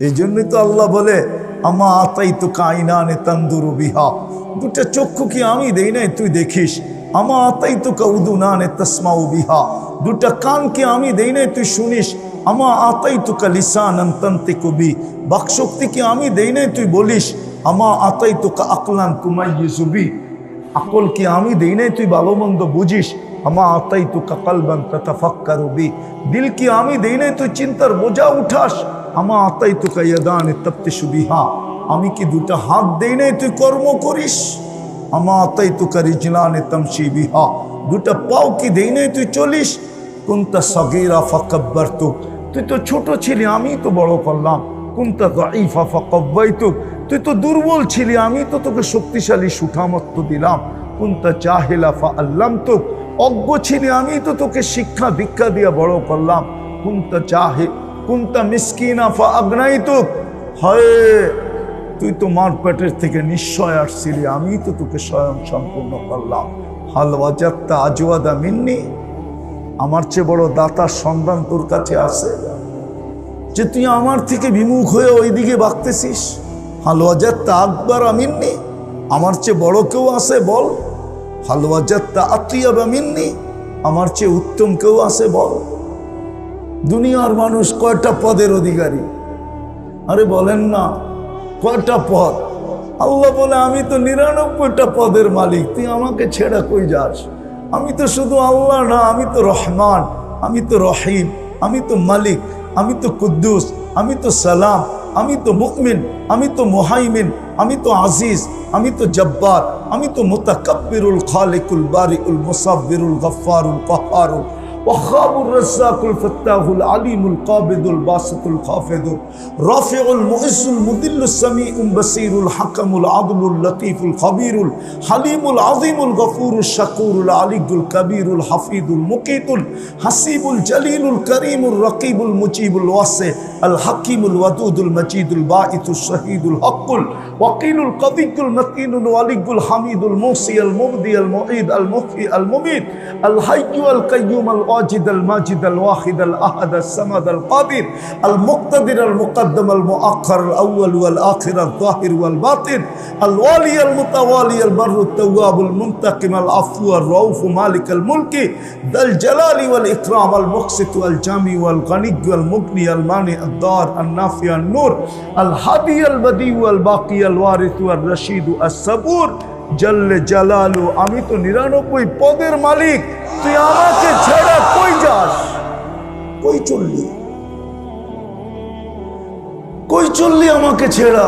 এই জন্যই তো আল্লাহ বলে আমা আতাইতুকা আইনানে তানদুরু বিহা, দুটা চক্ষু কি আমি দেই নাই তুই দেখিস। আমা আতাইতুকা উদুনানে তাসমাউ বিহা, দুটা কান কি আমি দেই নাই তুই শুনিস। আমা আতাইতুকা লিসানান তানতিকু বি, বাকশক্তি কি আমি দেই নাই তুই বলিস। আমা আতাইতুকা আকলান তুমাইয়িজু বি, আকল কি আমি দেই নাই তুই ভালো মন্দ বুঝিস। আমা আতাইতুকা কলবান তাতাফাক্কারু বি, দিল কি আমি দেই নাই তুই চিন্তার বোঝা উঠাস। আমা আতাইতুকা ইয়াদানে তাবতিশু বিহা, আমি কি দুটা হাত দেই নাই তুই কর্ম করিস। আমা আতাইতুকা রিজলানে তামশি বিহা, দুটা পাও কি দেই নাই তুই চলিস। কুনতা সাগীরা ফাকাব্বারতুক, তুই তো ছোট ছিলি আমি তো বড় করলাম। কুনতা দাঈফা ফাকাওয়াইতুক, তুই তো দুর্বল ছিলি আমি তো তোকে শক্তিশালী সুঠামত্ব দিলাম। কুনতা জাহিলা ফাআল্লামতুক, অজ্ঞ ছিলি আমি তো তোকে শিক্ষা দীক্ষা দিয়ে বড় করলাম। কুনতা জাহিল কুনতা মিসকিনা ফাআগনাইতুক, হায় তুই তো মার পেটের থেকে নিশ্চয় আসছিলি আমি তো তোকে স্বয়ং সম্পূর্ণ করলাম। হাল ওয়াজাত্তা আজওয়াদা মিন্নি, আমার চেয়ে বড় দাতার সন্ধান তোর কাছে আছে যে তুই আমার থেকে বিমুখ হয়ে ওইদিকে বাঁকতেছিস। হাল ওয়াজাত্তা আকবার মিন্নি, আমার চেয়ে বড় কেউ আছে বল। হাল ওয়াজাত্তা আতিয়াবা মিন্নি, আমার চেয়ে উত্তম কেউ আছে বল। দুনিয়ার মানুষ কয়টা পদের অধিকারী? আরে বলেন না কয়টা পদ? আল্লাহ বলে আমি তো 99টা পদের মালিক, তুই আমাকে ছেড়ে কই যাস? আমি তো শুধু আল্লাহ না, আমি তো রহমান, আমি তো রহিম, আমি তো মালিক, আমি তো কুদ্দুস, আমি তো সালাম, আমি তো মুমিন, আমি তো মুহাইমিন, আমি তো আজিজ, আমি তো জব্বার, আমি তো মুতাকাব্বিরুল খালিকুল বারিউল মুসাব্বিরুল গফফারুল কাহ্হারুল ওয়াহাবুর রাজ্জাকুল ফাত্তাহুল আলিমুল কাবিদুল বাসিতুল খাফিদুল রাফিউল মুইসুল মুদিল্লুস সামিউল বাসিরুল হাকামুল আদলুল লতীফুল খবীরুল হালিমুল আযীমুল গফুরুশ শাকুরুল আলিয়ুল কবীরুল হাফিজুল মুকিতুল হাসিবুল জলিলুল করিমুর রকিবুল মুজিবুল ওয়াসি আল হাকিমুল ওয়াদুদুল মজিদুল বাঈতুশ শহীদুল হকুল ওয়াকিলুল কবিকুল মতিনুল ওয়ালিকুল হামিদুল মুসি আল মুবদি আল মুঈদ আল মুহয়ি আল মুমীত আল হাইয়্যু আল কাইয়্যুম আল واجد الماجد الواحد الأحد الصمد القادر المقتدر المقدم المؤخر الأول والآخر الظاهر والباطن الوالي المتوالي البر التواب المنتقم العفو الرؤوف مالك الملك ذا الجلال والإكرام المقسط الجامع والغني والمغني المانع الضار النافع النور الهادي البديع الباقي الوارث والرشيد الصبور জল্লে জালালু, আমি তো 99 পদের মালিক, তুই আমাকে ছেড়ে কই যাস? কই চললি? কই চললি আমাকে ছেড়া?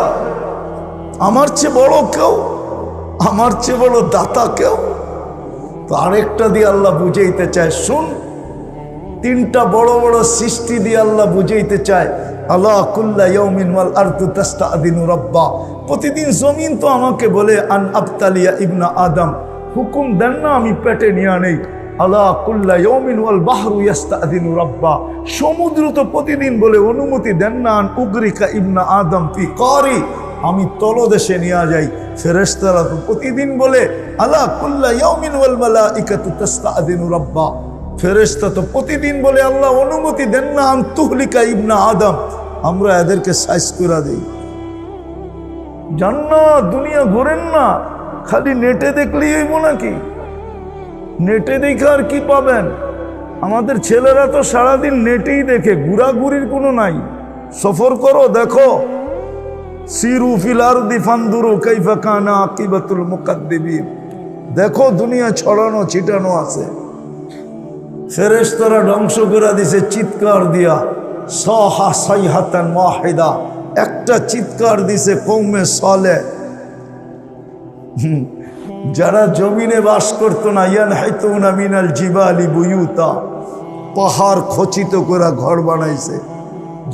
আমার চেয়ে বড় কেউ, আমার চেয়ে বড় দাতা কেউ? তো আরেকটা দিয়ে আল্লাহ বুঝাইতে চায়, শুন। 3টা বড় বড় সৃষ্টি দিয়ে আল্লাহ বুঝাইতে চায়, আল্লাহ কুল্লা ইয়াউমিন ওয়াল আরদু তাস্তাদিনু রাব্বা, প্রতিদিন জমিন তো আমাকে বলে আন আবতালিয়া ইবনা আদম, হুকুম দেন না আমি পেটে নিয়ে নেই। আল্লাহ কুল্লা ইয়াউমিন ওয়াল বাহরু ইস্তাদিনু রাব্বা, সমুদ্র তো প্রতিদিন বলে অনুমতি দেন না আন উগরিকা ইবনা আদম ফি কারি, আমি তলদেশে নিয়ে যাই। ফেরেশতারা তো প্রতিদিন বলে আল্লাহ কুল্লা ইয়াউমিন ওয়াল মালাইকাতু তাস্তাদিনু রাব্বা, ফেরেশতা তো প্রতিদিন বলে আল্লাহ অনুমতি দেন না আন তুহলিকা ইবনা আদম, আমরা এদেরকে সাইজ করে দেই। জান্নাত দুনিয়া ঘোরেন না, খালি নেটে দেখলেই হইব নাকি? নেটে দেখে আর কি পাবেন? আমাদের ছেলেরা তো সারাদিন নেটেই দেখে, ঘুরাঘুরির কোনো নাই। সফর করো, দেখো। সিরু ফিল আরদি ফানদুরু কাইফা কানা আকিবাতুল মুকাদ্দিবিন, দেখো দুনিয়া ছড়ানো ছিটানো আছে। ফেরেশতারা ধ্বংস করে দিছে চিৎকার দিয়া, সাহা সাইহাতান ওয়াহিদা, একটা চিৎকার দিছে কওমে সালেহ। যারা জমিনে বাস করতো না, ইয়ানহিতুনা মিনাল জিবালি বুয়ুতা, পাহাড় খচিত করে ঘর বানাইছে।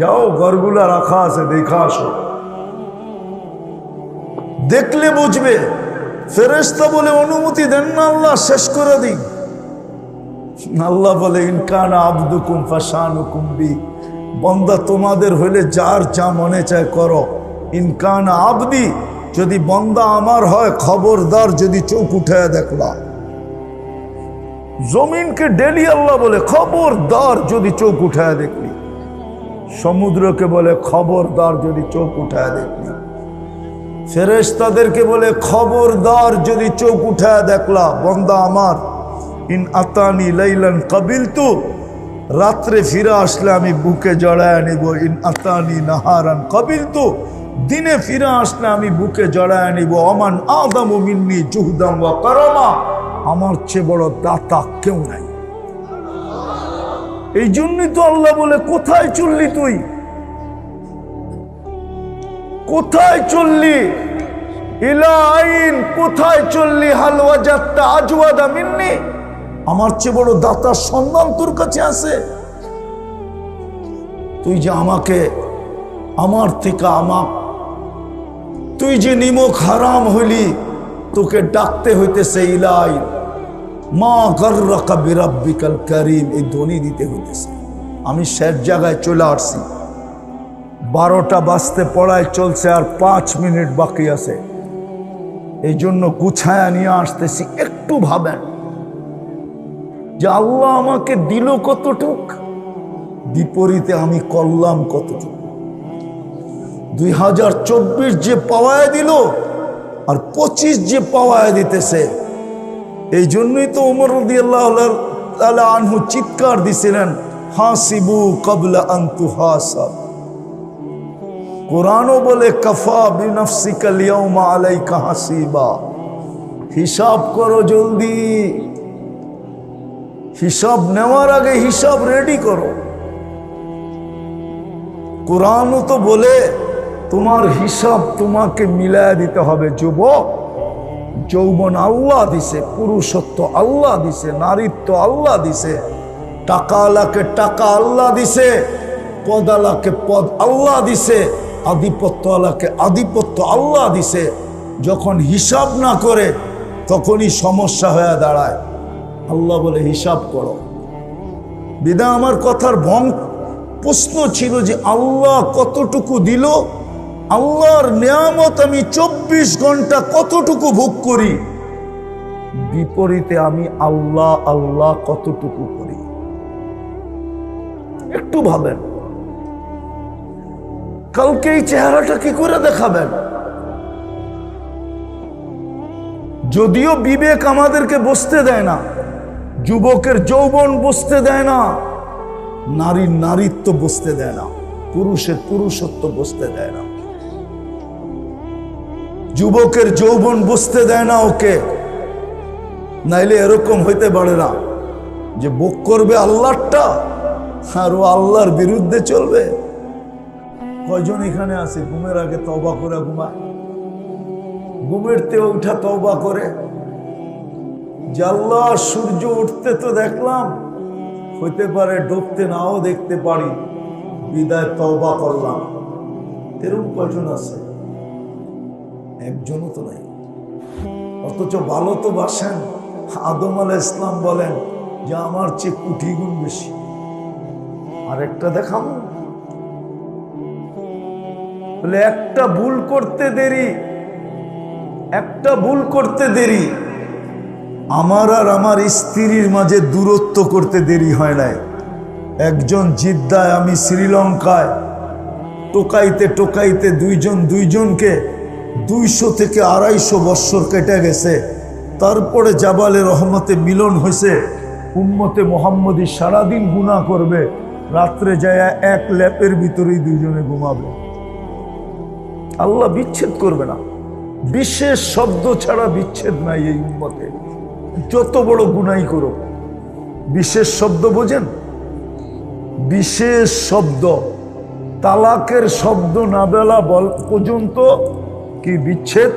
যাও ঘরগুলা রাখা আছে, দেখা আসো, দেখলে বুঝবে। ফেরেশতা বলে অনুমতি দেন না আল্লাহ, শেষ করে দিই। আল্লাহ বলে ইনকানা আবদুকুম ফাশানুকুম বি, বন্দা তোমাদের হইলে যার যা মনে চায় করো। ইনকানা আবদি, যদি বন্দা আমার হয় খবরদার যদি চোখ উঠায় দেখলা। জমিনকে ডেলি আল্লাহ বলে খবরদার যদি চোখ উঠায় দেখলি। সমুদ্রকে বলে খবরদার যদি চোখ উঠায় দেখলি, ফেরেশতাদেরকে বলে খবরদার যদি চোখ উঠায় দেখলা, বন্দা আমার ইন আতানি লাইলান কাবিলতু, রাত্রে ফিরে আসলে আমি বুকে জড়ায় নিব। ইন আতানি নাহারান কাবিলতু, দিনে ফিরে আসলে আমি বুকে জড়ায় নিব। অমান আদামু মিন্নি জুহদাম ওয়া কারামা, আমার চেয়ে বড় দাতা কেউ নাই। এই জন্যই তো আল্লাহ বলে কোথায় চললি তুই, কোথায় চললি, ইলা আইন, কোথায় চললি, হাল ওয়াজাদতা আজওয়াদা মিন্নি, আমার চেয়ে বড় দাতার সন্ধান তোর কাছে আছে। তুই যে আমাকে, আমার থেকে তুই যে নিমক হারাম হইলি, তোকে ডাকতে হইতেছে ইলাই মা গাররাকা বিরাব্বিকাল কারীম, এই ধ্বনি দিতে হইতেছে। আমি শেষ জায়গায় চলে আসছি, 12টা বাজতে পড়ায় চলছে, আর 5 মিনিট বাকি আছে। এই জন্য গুছায়া নিয়ে আসতেছি। একটু ভাবেন যে আল্লাহ আমাকে দিল কতটুক, বিপরীতে আমি করলাম কতটুক। 2024 যে পাওয়ায় দিল আর 25 যে পাওয়ায় দিতেছে। এই জন্যই তো ওমর রাদিয়াল্লাহু তাআলা আনহু চিৎকার দিছিলেন, হাসিবু ক্বাবলা আন তুহাসাব। কোরআনও বলে কাফা বিনাফসিকা লিয়াউমা আলাইকা হাসিবা, হিসাব করো জলদি, হিসাব নেওয়ার আগে হিসাব রেডি করো। কোরআনও তো বলে তোমার হিসাব তোমাকে মিলায় দিতে হবে। যুবক, যৌবন আল্লাহ দিছে, পুরুষত্ব আল্লাহ দিছে, নারীত্ব আল্লাহ দিছে, টাকাওয়ালাকে টাকা আল্লাহ দিছে, পদালাকে পদ আল্লাহ দিছে, আধিপত্যওয়ালাকে আধিপত্য আল্লাহ দিছে। যখন হিসাব না করে তখনই সমস্যা হয়ে দাঁড়ায়। আল্লাহ বলে হিসাব করো। বিদা আমার কথার প্রশ্ন ছিল যে আল্লাহ কতটুকু দিল, আল্লাহর নিয়ামত আমি 24 ঘন্টা কতটুকু ভোগ করি, বিপরীতে আমি আল্লাহ আল্লাহ কতটুকু করি। একটু ভাবেন, কালকে এই চেহারাটা কি করে দেখাবেন? যদিও বিবেক আমাদেরকে বসতে দেয় না, যুবকের যৌবন বসতে দেয় না, নারীর নারীত্ব বসতে দেয় না, পুরুষের পুরুষত্ব বসতে দেয় না, যুবকের যৌবন বসতে দেয় না ওকে। নাইলে এরকম হইতে পারে না যে ভোগ করবে আল্লাহরটা আর ও আল্লাহর বিরুদ্ধে চলবে। কয়জন এখানে আছে ঘুমের আগে তওবা করে ঘুমায়, ঘুমের তে উঠা তওবা করে যে আল্লাহ সূর্য উঠতে তো দেখলাম, হইতে পারে ডুবতে নাও দেখতে পারি, বিদায় তওবা করলাম। এরকম কয়জন আছে? একজনও তো নাই। অথচ ভালো তো বাসেন। আদম আলাইহিস সালাম বলেন যে আমার চেয়ে কোটি গুণ বেশি। আরেকটা দেখাবো বলে একটা ভুল করতে দেরি, একটা ভুল করতে দেরি, আমার আর আমার স্ত্রীর মাঝে দূরত্ব করতে দেরি হয় নাই। একজন জিদ্দায়, আমি শ্রীলঙ্কায়, টোকাইতে টোকাইতে দুইজনকে 200 থেকে 250 বৎসর কেটে গেছে। তারপরে জাবালে রহমতে মিলন হয়েছে। উম্মতে মোহাম্মদী সারাদিন গুনাহ করবে, রাত্রে যায় এক ল্যাপের ভিতরেই দুইজনে ঘুমাবে। আল্লাহ বিচ্ছেদ করবে না। বিশেষ শব্দ ছাড়া বিচ্ছেদ নাই এই উম্মতে, যত বড় গুনাই করো। বিশেষ শব্দ বোঝেন? বিশেষ শব্দ, তালাকের শব্দ না বলা পর্যন্ত কি বিচ্ছেদ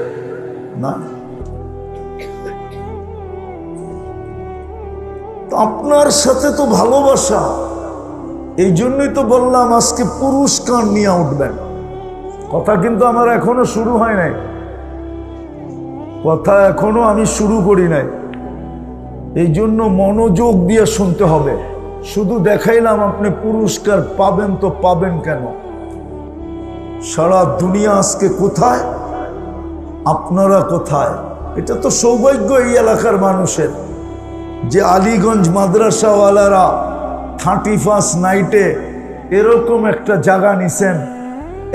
না। আপনার সাথে তো ভালোবাসা, এই জন্যই তো বললাম আজকে পুরস্কার নিয়ে উঠবেন। কথা কিন্তু আমার এখনো শুরু হয় নাই, কথা এখনো আমি শুরু করি নাই। এই জন্য মনোযোগ দিয়ে শুনতে হবে। শুধু দেখাইলাম আপনি পুরস্কার পাবেন, তো পাবেন কেন? সারা দুনিয়া আজকে কোথায়, আপনারা কোথায়? এটা তো সৌভাগ্য এই এলাকার মানুষের যে আলীগঞ্জ মাদ্রাসাওয়ালারা 31st নাইটে এরকম একটা জায়গা নিছেন,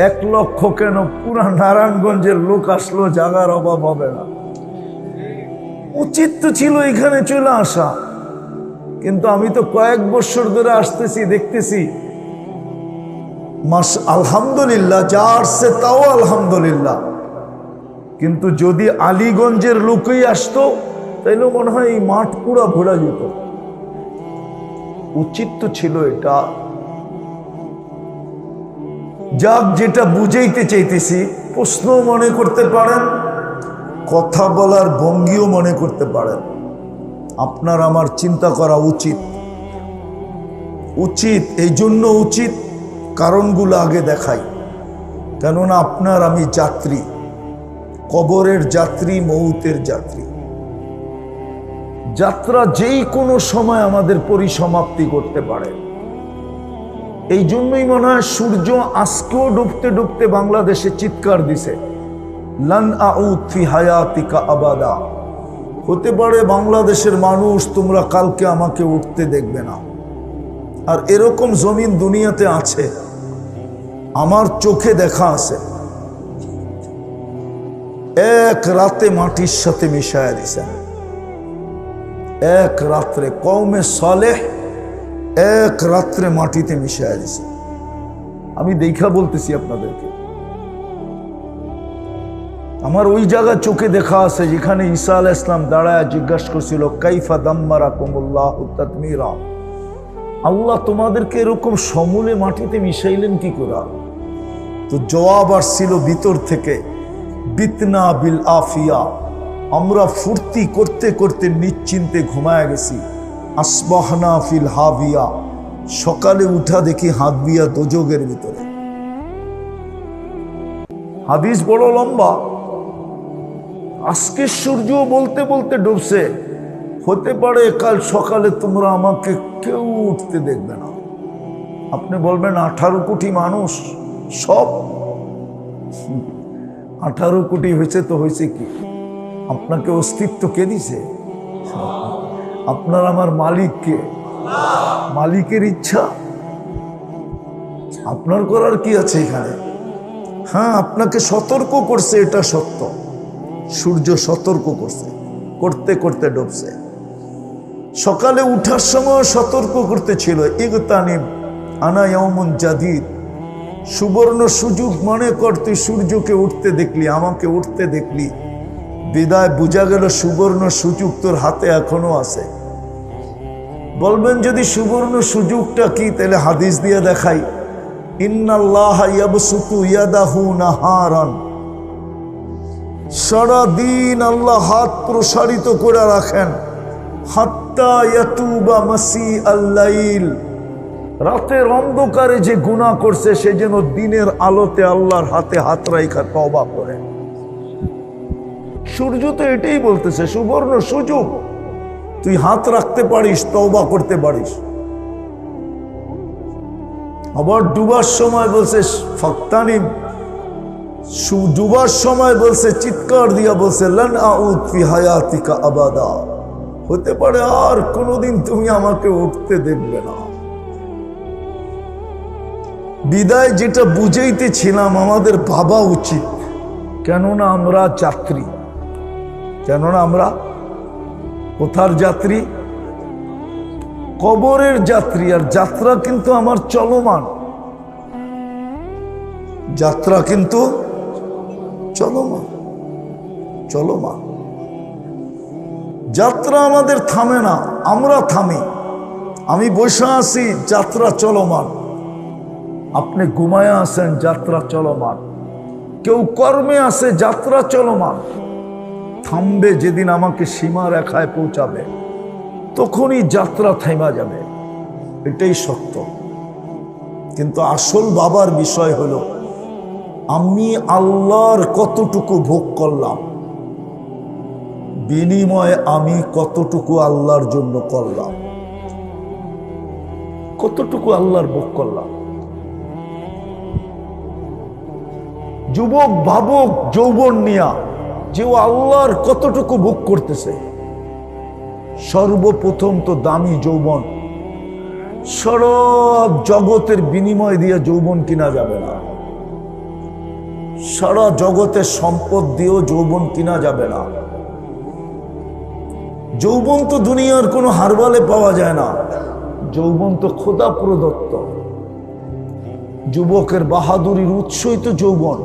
1 লক্ষ কেন পুরা নারায়ণগঞ্জের লোক আসলো, জায়গার অভাব হবে না। উচিত তো ছিল এখানে চলে আসা, কিন্তু আমি তো কয়েক বছর ধরে আসতেছি, দেখতেছি আলহামদুলিল্লাহ যা আসছে তাও আলহামদুলিল্লাহ, কিন্তু যদি আলীগঞ্জের লোকই আসতো তাইলে মনে হয় এই মাঠ পুরা ভরা যেত। উচিত তো ছিল এটা। যাক, যেটা বুঝাইতে চাইতেছি, প্রশ্ন মনে করতে পারেন, কথা বলার ভঙ্গিও মনে করতে পারেন। আপনার আমার চিন্তা করা উচিত। উচিত এই জন্য উচিত, কারণগুলো আগে দেখাই। কেননা আপনার আমি যাত্রী, কবরের যাত্রী, মৌতের যাত্রী। যাত্রা যেই কোনো সময় আমাদের পরিসমাপ্তি করতে পারে। এই জন্যই মনে হয় সূর্য আজকেও ডুবতে ডুবতে বাংলাদেশে চিৎকার দিছে, লান আউদ ফি হায়াতিকা আবাদা। হতে পারে বাংলাদেশের মানুষ তোমরা কালকে আমাকে উঠতে দেখবে না। আর এরকম জমিন দুনিয়াতে আছে, আমার চোখে দেখা আছে। এক রাতে মাটির সাথে মিশায়া দিছেন, এক রাত্রে কওমে সালেহ এক রাত্রে মাটিতে মিশায়া দিছে। আমি দেখা বলতেছি আপনাদেরকে, আমার ওই জায়গা চোখে দেখা আছে যেখানে ঈসা আলাইহিস সালাম দাঁড়ায় জিজ্ঞাসা করছিল, কাইফা দাম্মারাকুমুল্লাহু তাদমীরা, আল্লাহ তোমাদেরকে এরকম সমূলে মাটিতে মিশাইলেন কি করে? তো জবাব আসছিল ভিতর থেকে, বিতনা বিল আফিয়া, আমরা ফুর্তি করতে করতে নিশ্চিন্তে ঘুমায় গেছি। আসবাহনা ফিল হাবিয়া, সকালে উঠা দেখি হাবিয়া দোজগের ভিতরে। হাদিস বড় লম্বা। আজকে সূর্য বলতে বলতে ডুবছে, হতে পারে কাল সকালে তোমরা আমাকে কেউ উঠতে দেখবে না। আপনি বলবেন 18 কোটি মানুষ সব, 18 কোটি হয়েছে তো হয়েছে কি? আপনাকে অস্তিত্ব কে দিছে? আপনার আমার মালিককে, মালিকের ইচ্ছা। আপনার করার কি আছে এখানে? হ্যাঁ, আপনাকে সতর্ক করছে, এটা সত্য। সূর্য সতর্ক করছে, করতে করতে ডুবছে। সকালে উঠার সময় সতর্ক করতেছিল, ইগতানিব আনা ইয়াউমুন জাদিদ, সুবর্ণ সুযোগ মনে কর। তুই সূর্যকে উঠতে দেখলি, আমাকে উঠতে দেখলি, বিদায় বুঝা গেল সুবর্ণ সুযোগ তোর হাতে এখনো আছে। বলবেন যদি সুবর্ণ সুযোগটা কি, তাহলে হাদিস দিয়ে দেখাই, ইন্নাল্লাহা ইয়াবসুতু ইয়াদাহু নাহারান, সারা দিন আল্লাহ হাত প্রসারিত করে রাখেন, হাত্তা ইয়াতুবা মাসি আল-লাইল, রাতের অন্ধকারে যে গুনাহ করছে সে যেন দিনের আলোতে আল্লাহর হাতে হাত রাখা তওবা করে। সূর্য তো এটাই বলতেছে, সুবর্ণ সুযোগ, তুই হাত রাখতে পারিস, তওবা করতে পারিস। আবার ডুবার সময় বলছে ফাক্তানিম, ডুবার সময় বলছে, চিৎকার দিয়া বলছে, লান আউদ ফি হায়াতিকা আবাদা, হতে পারে আর কোনোদিন তুমি আমাকে উঠতে দেখবে না। বিদায় যেটা বুঝাইতেছিলাম, আমাদের ভাবা উচিত, কেননা আমরা যাত্রী। কেননা আমরা কোথার যাত্রী? কবরের যাত্রী। আর যাত্রা কিন্তু আমার চলমান, যাত্রা কিন্তু চলমান, চলমান। যাত্রা আমাদের থামে না, আমরা থামি। আমি বসে আছি, যাত্রা চলমান। আপনি ঘুমায় আছেন, যাত্রা চলমান। কেউ কর্মে আছে, যাত্রা চলমান। থামবে যেদিন আমাকে সীমা রেখায় পৌঁছাবে, তখনই যাত্রা থেমা যাবে। এটাই সত্য। কিন্তু আসল বাবার বিষয় হলো, আমি আল্লাহর কতটুকু ভোগ করলাম, বিনিময়ে আমি কতটুকু আল্লাহর জন্য করলাম, কতটুকু আল্লাহর ভোগ করলাম। যুবক ভাবুক যৌবন নিয়া, যে ও আল্লাহর কতটুকু ভোগ করতেছে। সর্বপ্রথম তো দামি যৌবন, সারা জগতের বিনিময় দিয়ে যৌবন কিনা যাবে না, সারা জগতের সম্পদ দিয়েও যৌবন কিনা যাবে না। যৌবন তো দুনিয়ার কোনো হারবালে পাওয়া যায় না, যৌবন তো খোদা প্রদত্ত। যুবকের বাহাদুরির উৎসই তো যৌবন।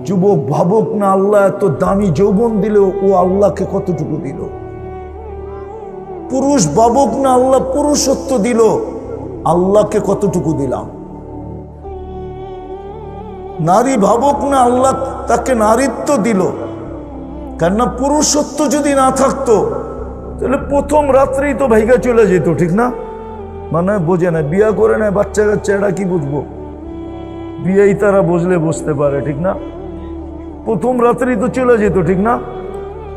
যুবক ভাবুক না আল্লাহ এত দামি যৌবন দিল, ও আল্লাহকে কতটুকু দিল। পুরুষ ভাবুক না আল্লাহ পুরুষত্ব দিল, আল্লাহকে কতটুকু দিলাম। নারী ভাবুক না আল্লাহ তাকে নারীত্ব দিল, কেননা পুরুষত্ব যদি না থাকতো তাহলে প্রথম রাত্রেই তো ভাইগা চলে যেত, ঠিক না? মানে বোঝে না, বিয়া করে নেয়, বাচ্চা কাচ্চা, এটা কি বুঝবো? বিয়েই তারা বুঝলে বুঝতে পারে, ঠিক না? প্রথম রাত্রেই তো চলে যেত, ঠিক না?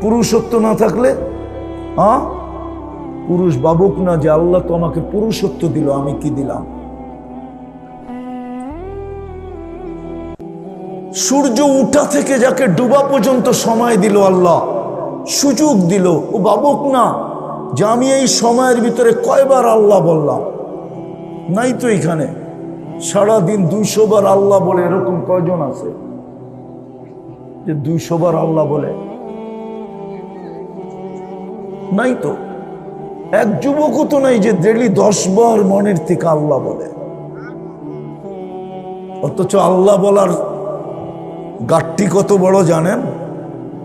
পুরুষত্ব না থাকলে পুরুষ ভাবুক না যে আল্লাহ তো আমাকে পুরুষত্ব দিল, আমি কি দিলাম। সূর্য উঠা থেকে যাকে ডুবা পর্যন্ত সময় দিল আল্লাহ, সুযোগ দিল, ও ভাবুক না যে আমি এই সময়ের ভিতরে কয়বার আল্লাহ বললাম। নাই তো এখানে সারাদিন 200 বার আল্লাহ বলে, এরকম কয়জন আছে যে 200 বার আল্লাহ বলে? নাই তো। এক যুবকও তো নাই যে ডেলি 10 বার মনের থেকে আল্লাহ বলে। অথচ আল্লাহ বলার গাঠটি কত বড় জানেন?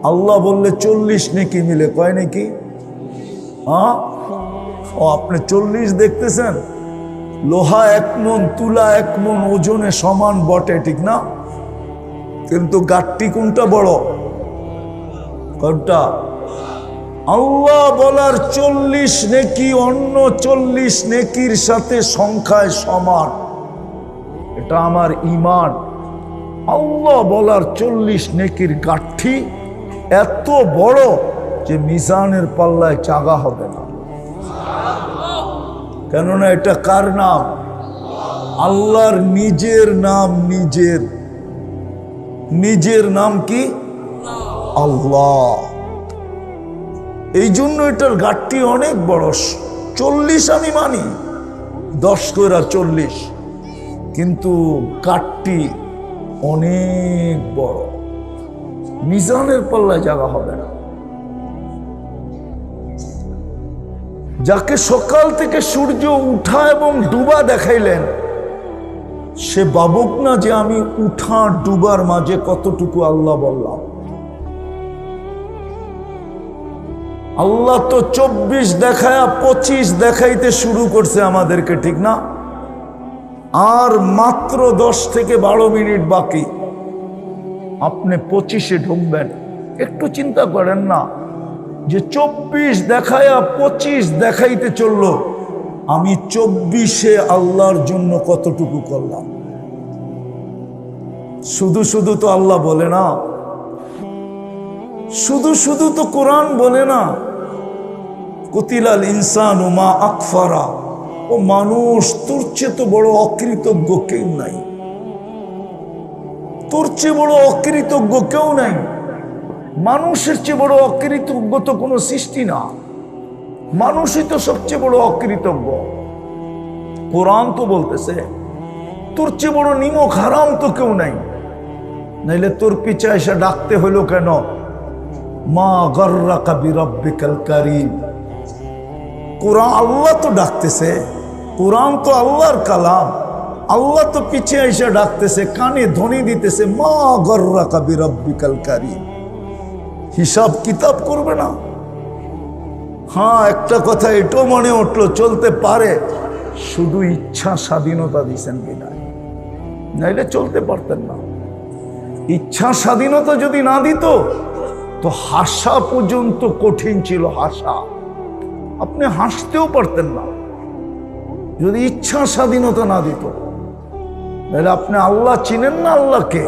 আল্লাহ বললে 40 নেকি মিলে, কয় নাকি? ও আপনি 40 দেখতেছেন? লোহা 1 মণ, তুলা 1 মণ ওজনে সমান বটে, ঠিক না? কিন্তু গাঠটি কোনটা বড়? কোনটা? আল্লাহ বলার 40 নেকি অন্য 40 নেকির সাথে সংখ্যায় সমান। এটা আমার ঈমান। আল্লাহ বলার 40 নেকির গাঠি এত বড় যে মিজানের পাল্লায় চাগা হবে না। কেননা এটা কার নাম? আল্লাহর নিজের নাম। নিজের নাম কি? আল্লাহ। এই জন্য এটার গাঠটি অনেক বড়। 40 আমি মানি, 10 কইরা 40, কিন্তু গাঠটি অনেক বড়, মিজানের পাল্লায় জায়গা হবে না। যাকে সকাল থেকে সূর্য উঠা এবং ডুবা দেখাইলেন, সে ভাবুক না যে আমি উঠা ডুবার মাঝে কতটুকু আল্লাহ বললাম। আল্লাহ তো 24 দেখায়া 25 দেখাইতে শুরু করছে আমাদেরকে, ঠিক না? আর মাত্র 10 থেকে 12 মিনিট বাকি, আপনি 25-এ ঢুকবেন। একটু চিন্তা করেন না যে 24 দেখায়া 25 দেখাইতে চললো, আমি 24-এ আল্লাহর জন্য কতটুকু করলাম। শুধু শুধু তো আল্লাহ বলে না, শুধু শুধু তো কোরআন বলে না। কুতিলাল ইনসানু মা আকফারা, ও মানুষ, তোর চেয়ে তো বড় অকৃতজ্ঞ কেউ নাই। তোর চেয়ে বড় অকৃতজ্ঞ কেউ নাই। মানুষের চেয়ে বড় অকৃতজ্ঞ তো কোনো সৃষ্টি না, মানুষই তো সবচেয়ে বড় অকৃতজ্ঞ। কোরআন তো বলতেছে তোর চেয়ে বড় নিমক হারাম তো কেউ নাই। নাইলে তোর পিছে এসে ডাকতে হইল কেন? মা গর্রাকা বিরব্বিকাল কারীম। কোরআন আল্লাহ তো ডাকতেছে, কোরআন তো আল্লাহর কালাম। আল্লাহ তো পিছে এসে ডাকতেছে, কানে ধ্বনি দিতেছে, মা গর্রাকা বিরব্বিকাল কারীম। হিসাব কিতাব করবে না? হ্যাঁ, একটা কথা এটাও মনে উঠলো, চলতে পারে শুধু ইচ্ছা স্বাধীনতা দিছেন কিনা, নাইলে চলতে পারতেন না। ইচ্ছা স্বাধীনতা যদি না দিত তো হাসা পর্যন্ত কঠিন ছিল। হাসা, আপনি হাসতেও পারতেন না যদি ইচ্ছা স্বাধীনতা না দিত। তাহলে আপনি আল্লাহ চিনেন না আল্লাহকে?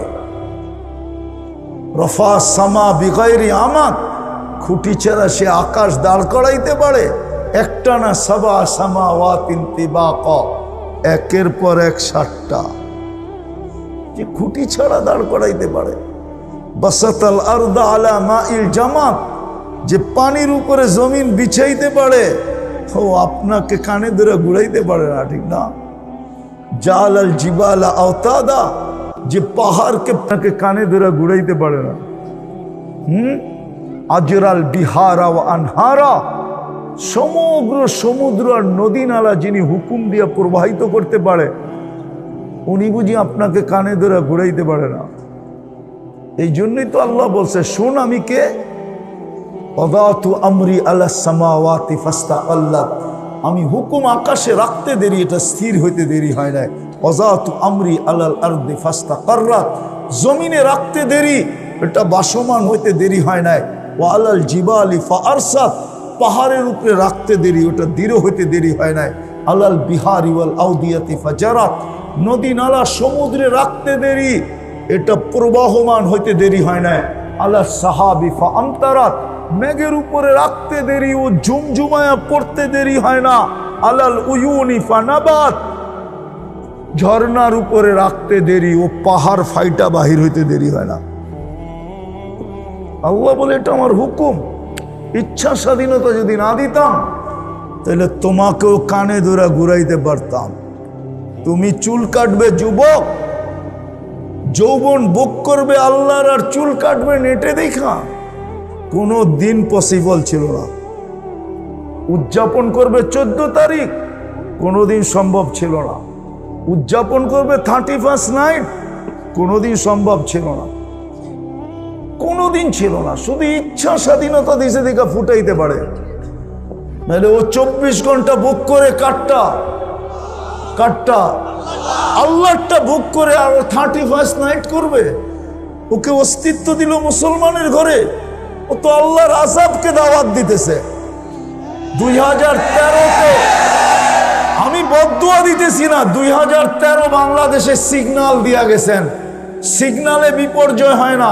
রফা সামা বিগাইরি আমাদ, খুঁটি ছাড়া সে আকাশ দাঁড় করাইতে পারে। একটা না, সাবা সামাওয়াতিন তিবাকা, একের পর এক 7টা, যে খুঁটি ছাড়া দাঁড় করাইতে পারে। বাসাতাল আরদা আলা মাইল জামাত, যে পানির উপরে জমিন বিছাইতে পারে। ও আপনাকে কানে ধরে ঘুরাইতে পারে না, ঠিক না? জালাল জিবালা আওতাদা, যে পাহাড়কে আপনাকে কানে ধরে ঘুরাইতে পারে না। আজরাল বিহারা ও আনহারা, সমগ্র সমুদ্র আর নদী নালা যিনি হুকুম দিয়ে প্রবাহিত করতে পারে, উনি বুঝি আপনাকে কানে ধরে ঘুরাইতে পারে না? এই জন্যই তো আল্লাহ বলছে, শোন আমি কে। ওয়াদাতু আমরি আলা সামাওয়াতি ফাস্তাকাল্লাত, আমি হুকুম আকাশে রাখতে দেরি, এটা স্থির হইতে দেরি হয় না। ওয়াদাতু আমরি আলাল আরদি ফাস্তাকাররাত, জমিনে রাখতে দেরি, এটা বাসমান হইতে দেরি হয় না। ওয়া আলাল জিবালি ফাআরসাত, পাহাড়ের উপরে রাখতে দেরি, ওটা দৃঢ় হইতে দেরি হয় না। আলাল বিহারি ওয়াল আউদিয়াতি ফাজারাত, নদী নালা সমুদ্রে রাখতে দেরি, এটা প্রবাহমান হইতে দেরি হয় না। আলাল সাহাবি ফাআমতারাত, মেঘের উপরে রাখতে দেরি, ও ঝুমঝুমায়া পড়তে দেরি হয় না। আলাল উয়ুনি ফানাবাত, ঝর্ণার উপরে রাখতে দেরি, ও পাহাড় ফাইটা বাহির হইতে দেরি হয় না। আল্লাহ বলে এটা আমার হুকুম। ইচ্ছা স্বাধীনতা যদি না দিতাম তাহলে তোমাকেও কানে ধরে ঘুরাইতে পারতাম। তুমি চুল কাটবে যুবক, যৌবন ভোগ করবে আল্লাহর, আর চুল কাটবে নেটে দেখা, কোনো দিন পসিবল ছিল না। উদযাপন করবে 14 তারিখ, কোনোদিন সম্ভব ছিল না। উদযাপন করবে 31st নাইট, কোনোদিন সম্ভব ছিল না, কোনোদিন ছিল না। শুধু ইচ্ছা স্বাধীনতা দিছে দেখা ফুটাইতে পারে, নাহলে ও 24 ঘন্টা ভোগ করে কাটটা আল্লাহটা ভোগ করে আর 31st নাইট করবে। ওকে অস্তিত্ব দিল মুসলমানের ঘরে, ও তো আল্লাহর আযাবকে দাওয়াত দিতেছে। 2013-তে আমি বদদুয়া দিতেছি না, 2013 বাংলাদেশে সিগন্যাল দিয়া গেছেন, সিগন্যালে বিপর্যয় হয় না।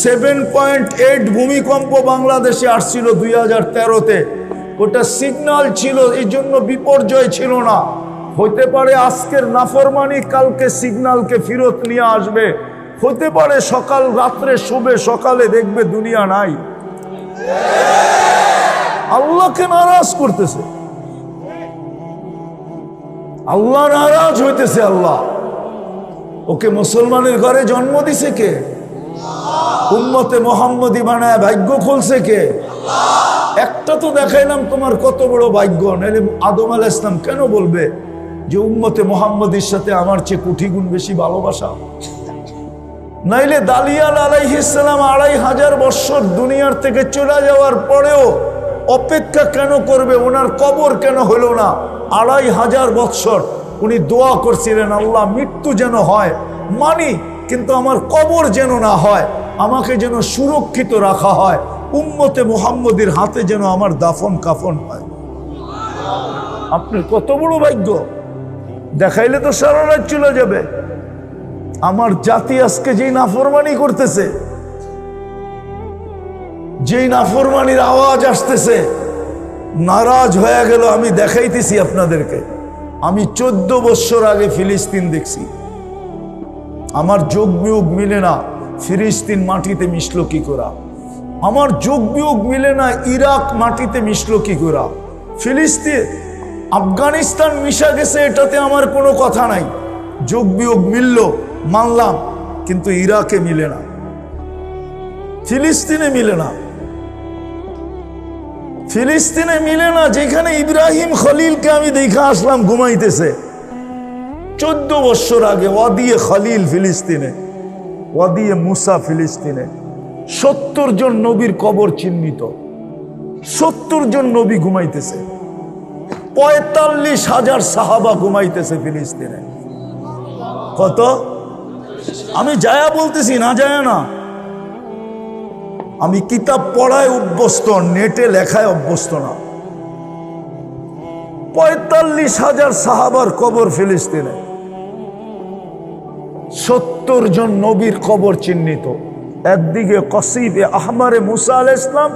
7.8 ভূমিকম্প বাংলাদেশে আসছিল 2013-তে, ওটা সিগন্যাল ছিল, এই জন্য বিপর্যয় ছিল না। হতে পারে আজকের নাফরমানি কালকে সিগন্যালকে ফেরত নিয়ে আসবে, হতে পারে সকাল রাত্রে শুবে, সকালে দেখবে দুনিয়া নাই। আল্লাহকে নারাজ করতেছে, আল্লাহ নারাজ হইতেছে। আল্লাহ ওকে মুসলমানের ঘরে জন্ম দিছে কে? উম্মতে মুহাম্মদী বানায় ভাগ্য খুলছে কে? একটা তো দেখাইলাম তোমার কত বড় ভাগ্য, নাহলে আদম আলাইহিস সালাম কেন বলবে যে উম্মতে মুহাম্মদীর সাথে আমার চেয়ে কোটি গুণ বেশি ভালোবাসা? নাইলে দালিয়াল আলাইহিস সালাম 2500 বছর দুনিয়ার থেকে চলে যাওয়ার পরেও অপেক্ষা কেন করবে? ওনার কবর কেন হলো না? 2500 বছর উনি দোয়া করছিলেন, আল্লাহ মৃত্যু যেন হয় মানি, কিন্তু আমার কবর যেন না হয়, আমাকে যেন সুরক্ষিত রাখা হয়, উম্মতে মুহাম্মদীর হাতে যেন আমার দাফন কাফন হয়। আপনার কত বড় ভাগ্য! দেখাইলে তো সারা রাত চলে যাবে। আমার জাতি আজকে যেই নাফরমানি করতেছে, যেই নাফরমানির আওয়াজ আসতেছে, নারাজ হয়ে গেল। আমি দেখাইতেছি আপনাদেরকে, আমি 14 বছর আগে ফিলিস্তিন দেখছি। আমার যোগ বিয়োগ মিলে না ফিলিস্তিন মাটিতে মিশলো কি করা, আমার যোগ বিয়োগ মিলে না ইরাক মাটিতে মিশলো কি করা। ফিলিস্তিন আফগানিস্তান মিশা গেছে, এটাতে আমার কোনো কথা নাই, যোগ বিয়োগ মিলল মানলাম, কিন্তু ইরাকে মিলে না, ফিলিস্তিনে মিলে না, ফিলিস্তিনে মিলে না। যেখানে ইব্রাহিম খলিলকে আমি দেখা আসলাম ঘুমাইতেছে 14 বছর আগে, ওয়াদিয়ে খলিল ফিলিস্তিনে, ওয়াদিয়ে মুসা ফিলিস্তিনে 70 জন নবীর কবর চিহ্নিত, 70 জন নবী ঘুমাইতেছে, 45,000 সাহাবা ঘুমাইতেছে ফিলিস্তিনে। কত? আমি যায়া বলতেছি না, যায়া না, আমি কিতাব পড়ায় অভ্যস্ত, নেটে লেখায় অভ্যস্ত না। 45,000 সাহাবার কবর ফিলিস্তিনে, 70 জন নবীর কবর চিহ্নিত। একদিকে কসিবে আহমারে মুসা আলাইহিস সালাম,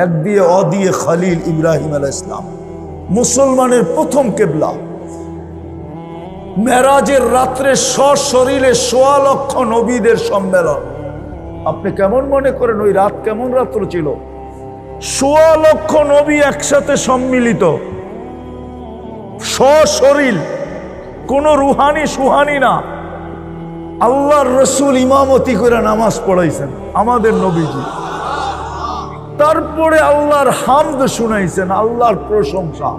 একদিকে ওয়াদিয়ে খলিল ইব্রাহিম আলাইহিস সালাম। মুসলমানের প্রথম কেবলা। মেরাজের রাত্রে সশরীরে 1.25 লক্ষ নবীদের সম্মেলন। আপনি কেমন মনে করেন ওই রাত কেমন রাত্র ছিল? সোয়া লক্ষ নবী একসাথে সম্মিলিত, সশরীর, কোন রুহানি সুহানি না। আল্লাহর রসুল ইমামতি করে নামাজ পড়াইছেন আমাদের নবীজি, তারপরে আল্লাহর হামদ শুনাইছেন, আল্লাহর প্রশংসা।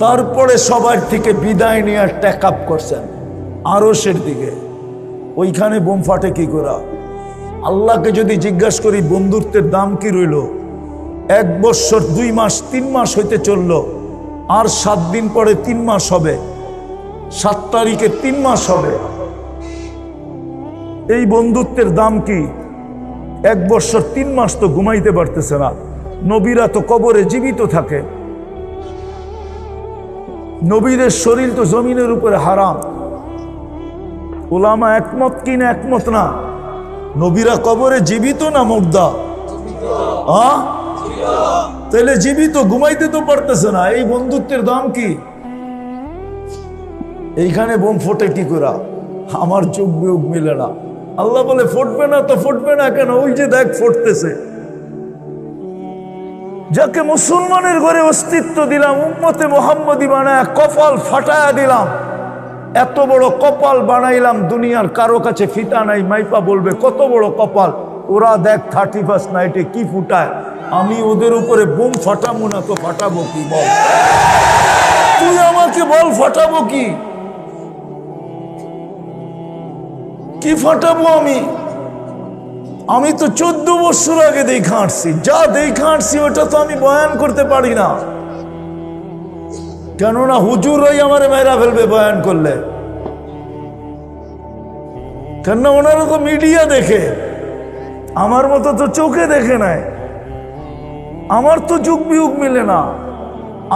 তারপরে সবার থেকে বিদায় নিয়ে টেক আপ করছেন আরশের দিকে। ওইখানে বোম ফাটে কি করা? আল্লাহকে যদি জিজ্ঞাসা করি বন্ধুত্বের দাম কি রইল? 1 বৎসর 2 মাস 3 মাস হইতে চলল, আর 7 দিন পরে 3 মাস হবে, 7 তারিখে 3 মাস হবে। এই বন্ধুত্বের দাম কি? 1 বৎসর 3 মাস তো ঘুমাইতে পারতেছে না। নবীরা তো কবরে জীবিত থাকে, নবীদের শরীর তো জমিনের উপরে হারাম। ওলামা একমত কি না একমত না? নবীরা কবরে জীবিত না মুর্দা? তাহলে জীবিত, ঘুমাইতে তো পারতেছে না। এই বন্ধুত্বের দাম কি? এইখানে বোম ফোটে কি করা? আমার চোখ বিয়োগ মিলে না। আল্লাহ বলে ফুটবে না তো ফুটবে না কেন? ওই যে দেখ ফুটতেছে। যাকে মুসলমানের ঘরে অস্তিত্ব দিলাম, উম্মতে মুহাম্মদী বানায় কপাল ফাটায়া দিলাম, এত বড় কপাল বানাইলাম, দুনিয়ার কারো কাছে ফিতা নাই, মাইপা বলবে কত বড় কপাল। ওরা দেখ 31st নাইটে কি ফুটায়, আমি ওদের উপরে বোম ফাটাবো না তো ফাটাবো কি? বল, তুই আমাকে বল ফাটাবো কি? কি ফাটাবো আমি তো 14 বছর আগে দেখা আসছি। যা দেখা আসছি ওটা তো আমি বয়ান করতে পারি না, কেননা হুজুরই আমারে মেরা ফেলবে বয়ান করলে। কেননা ওনারা তো মিডিয়া দেখে, আমার মতো তো চোখে দেখে নাই। আমার তো যুগ বিয়োগ মিলে না,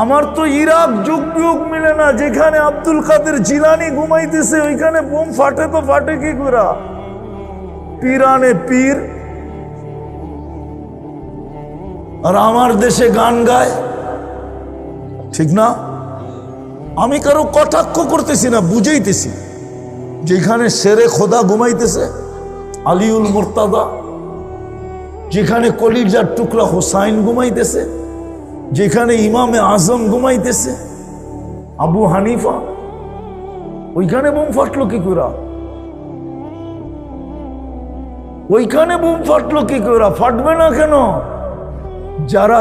আমার তো ইরাক যুগ বিয়োগ মিলে না। যেখানে আব্দুল কাদের জিলানি ঘুমাইতেছে ওইখানে বোম ফাটে তো ফাটে কি করা? পীরানে পীর আর আমার দেশে গান গায়, ঠিক না? আমি কারো কটাক্ষ করতেছি না, বুঝাইতেছি। যেখানে শেরে খোদা ঘুমাইতেছে আলিউল মুর্তাদা, যেখানে কলিজার টুকরা হোসাইন ঘুমাইতেছে, যেখানে ইমামে আজম ঘুমাইতেছে আবু হানিফা, ওইখানে বোম ফাটলো কি করে? ওইখানে বোম ফাটলো কি করে? ফাটবে না কেন? যারা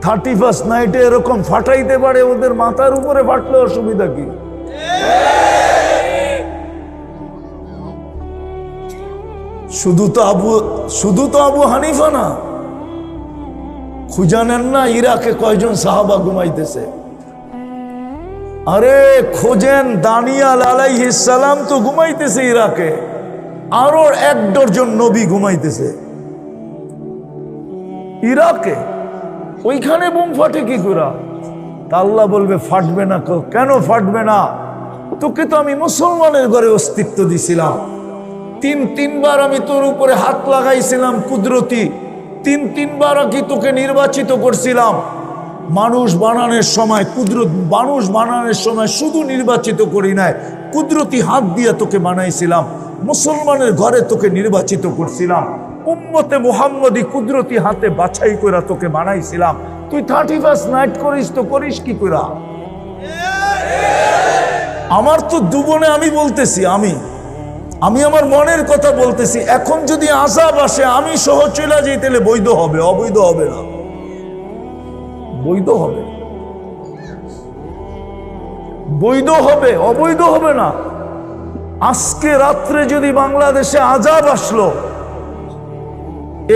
31st নাইটে এরকম ফাটাইতে পারে, ওদের মাথার উপরে ফাটলে অসুবিধা কি? শুধু তো আবু হানিফা না, খুঁজা নেন না ইরাকে কয়জন সাহাবা ঘুমাইতেছে? আরে খোঁজেন, দানিয়াল আলাইহিস সালাম তো ঘুমাইতেছে ইরাকে, আরো 1 ডজন নবী ঘুমাইতেছে ইরাকে। ওইখানে বোম ফাটে কি করে? তা আল্লাহ বলবে ফাটবে না। কেন ফাটবে না? তোকে তো আমি মুসলমানের ঘরে অস্তিত্ব দিছিলাম, 3বার আমি তোর উপরে হাত লাগাইছিলাম কুদরতি, 3বার কি তোকে নির্বাচিত করছিলাম। মানুষ বানানোর সময় মানুষ বানানোর সময় শুধু নির্বাচিত করি নাই, কুদরতি হাত দিয়ে তোকে বানাইছিলাম। মুসলমানের ঘরে তোকে নির্বাচিত করছিলাম, উম্মতে মুহাম্মদী কুদরতি হাতে বাছাই করে তোকে বানাইছিলাম। তুই 31st নাইট করিস তো করিস কি করে? আমার তো দুবনে আমি বলতেছি, আমি আমার মনের কথা বলতেছি। এখন যদি আযাব আসে আমি সহ চলে যাই, তাহলে বৈধ হবে? অবৈধ হবে না, বৈধ হবে। বৈধ হবে, অবৈধ হবে না। আজকে রাত্রে যদি বাংলাদেশে আযাব আসলো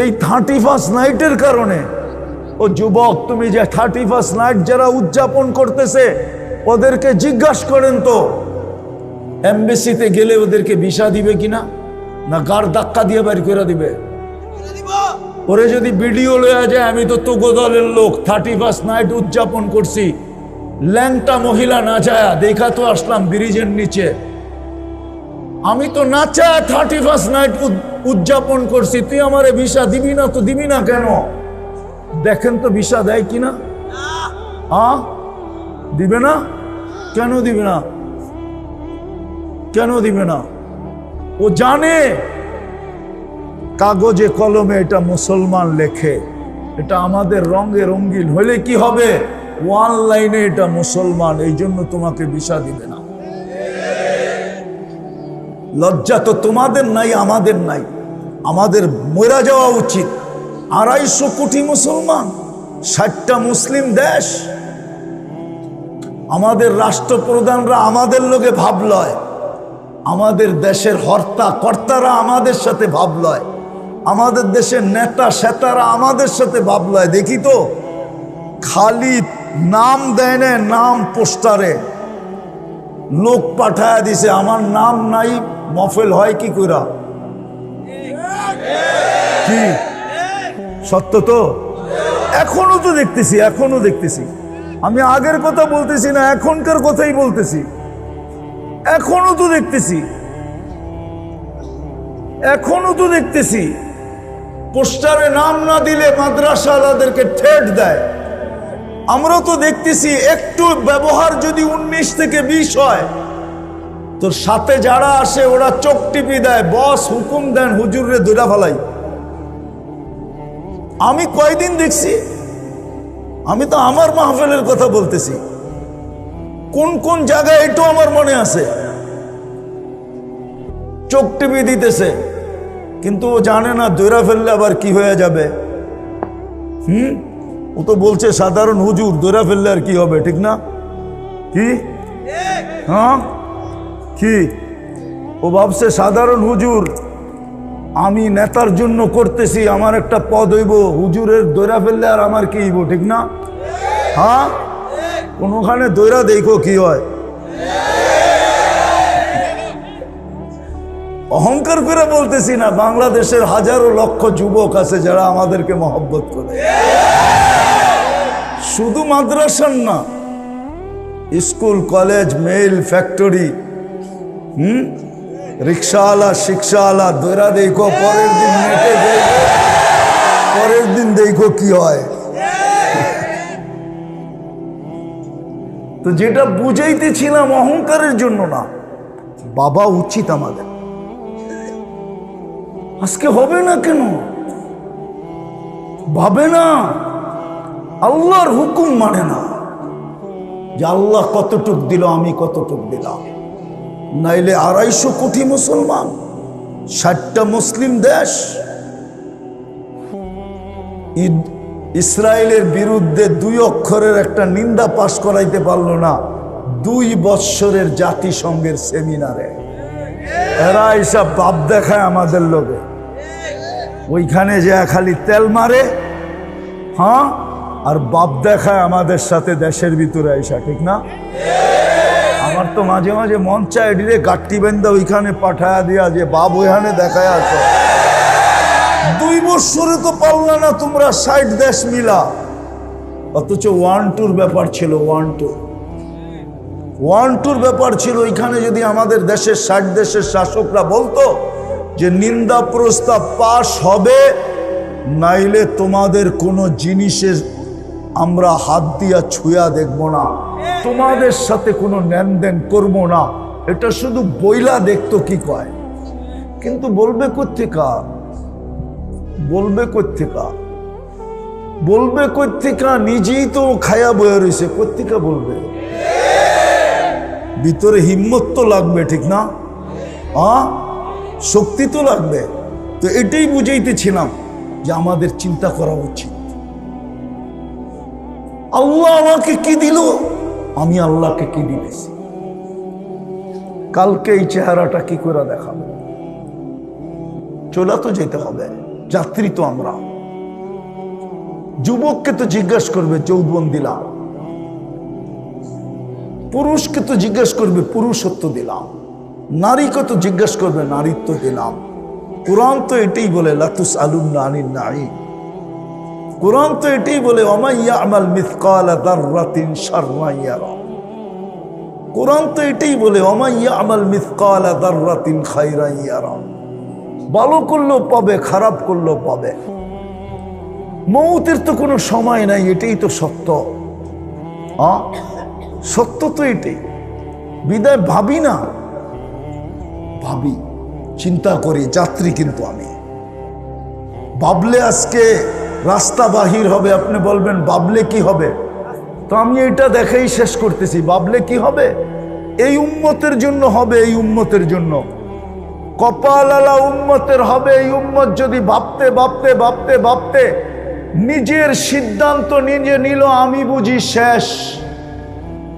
এই 31st নাইটের কারণে, ও যুবক, তুমি যে 31st নাইট যারা উদযাপন করতেছে ওদেরকে জিজ্ঞাসা করেন তো এমবেসিতে গেলে ওদেরকে ভিসা দিবে কিনা, না গাড় ধাক্কা দিয়ে বাড়ি করে দিবে? ওরে যদি ভিডিও লয়া যায়, আমি তো তোগো দলের লোক, 31st নাইট উদযাপন করছি, ল্যাংটা মহিলা না যায় দেখা তো আসলাম ব্রিজের নিচে, আমি তো না চায় 31st নাইট উদযাপন করছি, তুই আমারে ভিসা দিবি না? তো দিবি না কেন? দেখেন তো ভিসা দেয় কিনা? দিবে না? কেন দিবে না? কেন দিবে না? ও জানে কাগজে কলমে এটা মুসলমান লেখে, এটা আমাদের রঙে রঙিন হলে কি হবে, ওয়ান লাইনে এটা মুসলমান, এই জন্য তোমাকে ভিসা দিবে না। লজ্জা তো তোমাদের নাই, আমাদের নাই। আমাদের মরে যাওয়া উচিত। 250 কোটি মুসলমান, 60টা মুসলিম দেশ, আমাদের রাষ্ট্রপ্রধানরা আমাদের লোকে ভাব লয়, আমাদের দেশের হর্তা কর্তারা আমাদের সাথে ভাব লয়, আমাদের দেশের নেতা সেতারা আমাদের সাথে ভাব লয়। দেখি তো, খালি নাম দেয় না, নাম পোস্টারে লোক পাঠায় দিছে, আমার নাম নাই, মফেল হয় কি কইরা? কি সত্য তো? এখনো তো দেখতেছি, এখনো দেখতেছি। আমি আগের কথা বলতেছি না, এখনকার কথাই বলতেছি। এখনো তো দেখতেছি, এখনো তো দেখতেছি পোস্টারে নাম না দিলে মাদ্রাসাওয়ালাদেরকে ঠেট দেয়। আমরা তো দেখতেছি একটু ব্যবহার যদি 19 থেকে 20 হয়, তোর সাথে যারা আসে ওরা চোখ টিপি দেয়, বস হুকুম দেন হুজুরে ধরে ফেলাই। আমি কয়দিন দেখছি, আমি তো আমার মাহফিলের কথা বলতেছি, কোন কোন জায়গায় এটাও আমার মনে আছে, চোখ টিপি দিতেছে, কিন্তু ও জানে না ধরে ফেললে আবার কি হয়ে যাবে। ও তো বলছে সাধারণ হুজুর, ধরে ফেললে আর কি হবে, ঠিক না? কি হ্যাঁ কি ও ভাবছে সাধারণ হুজুর, আমি নেতার জন্য করতেছি, আমার একটা পদ হইব, হুজুরের দৈরা ফেললে আর আমার কি হইব, ঠিক না? হ্যাঁ, কোনখানে দৈরা দেখো কি হয়। অহংকার করে বলতেছি না, বাংলাদেশের হাজারো লক্ষ যুবক আছে যারা আমাদেরকে মহব্বত করে, শুধু মাদ্রাসার না, স্কুল কলেজ মেইল ফ্যাক্টরি, রিক্সাওয়ালা শিক্ষাওয়ালা দৈরা দেখো, পরের দিন নেটে দেখো, পরের দিন দেখো কি হয়। তো যেটা বুঝাইতেছিলাম, অহংকারের জন্য না, বাবা উচিত আমাদের। আজকে হবে না কেন ভাবে না, আল্লাহর হুকুম মানে না, যে আল্লাহ কতটুক দিল আমি কতটুক দিলাম। নাইলে 250 কোটি মুসলমান, 60টা মুসলিম দেশ, ইসরায়েলের বিরুদ্ধে 2 অক্ষরের একটা নিন্দা পাশ করাইতে পারলো না 2 বৎসরের জাতিসংঘের সেমিনারে। এরা এইসব বাপ দেখায় আমাদের লোকে, ওইখানে যে খালি তেল মারে, হ্যাঁ, আর বাপ দেখায় আমাদের সাথে দেশের ভিতরে আইসা, ঠিক না? আমার তো মাঝে মাঝে মন চায় এডিরে গাট্টি বেন্দা ওইখানে পাঠায়া দিয়া, যে বাপ ওইখানে দেখায় আসো। 2 বছরে তো পারল না তোমরা 60 দেশ মিলা, অথচ 1-2 ব্যাপার ছিল, 1-2 ব্যাপার ছিল। ওইখানে যদি আমাদের দেশের 60 দেশের শাসকরা বলতো যে নিন্দা প্রস্তাব পাশ হবে, নাইলে তোমাদের কোনো জিনিসের আমরা হাত দিয়া ছুঁয়া দেখব না, তোমাদের সাথে কোনো লেনদেন করব না, এটা শুধু বইলা দেখতো কি কয়। কিন্তু বলবে কোত্থেকা, বলবে কোত্থেকা, বলবে কোত্থেকা? নিজেই তো খায়া বয়ে রয়েছে, কোত্থেকা বলবে? ভিতরে হিম্মত তো লাগবে, ঠিক না? শক্তি তো লাগবে। তো এটাই বুঝাইতেছিলাম যে আমাদের চিন্তা করা উচিত। আল্লাহ আমাকে কি দিল, আমি আল্লাহকে কি দিতেছি, কালকে এই চেহারাটা কি করে দেখাবো? চলা তো যেতে হবে, যাত্রী তো আমরা। যুবককে তো জিজ্ঞাসা করবে যৌবন দিলাম, পুরুষকে তো জিজ্ঞাসা করবে পুরুষত্ব দিলাম, নারীকে তো জিজ্ঞাসা করবে নারীত্ব দিলাম। কোরআন তো এটাই বলে, লাতুস আলুন্না আনিন নাঈম। কোরআন তো এটাই বলে, ওয়া ইয়ামাল মিসকালা যাররাতিন শাররান ইয়ারা। কোরআন তো এটাই বলে, ওয়া ইয়ামাল মিসকালা যাররাতিন খায়রান ইয়ারা। ভালো করলেও পাবে, খারাপ করলেও পাবে। মৌতের তো কোনো সময় নাই, এটাই তো সত্য। সত্য তো এটাই। বিদায় ভাবি না, ভাবি, চিন্তা করি, যাত্রী কিন্তু আমি। ভাবলে আজকে রাস্তা বাহির হবে, আপনি বলবেন ভাবলে কি হবে? তো আমি এটা দেখেই শেষ করতেছি, ভাবলে কি হবে? এই উম্মতের জন্য হবে, এই উম্মতের জন্য কপালালা উম্মতের হবে। এই উম্মত যদি ভাবতে ভাবতে ভাবতে ভাবতে নিজের সিদ্ধান্ত নিজে নিল, আমি বুঝি শেষ।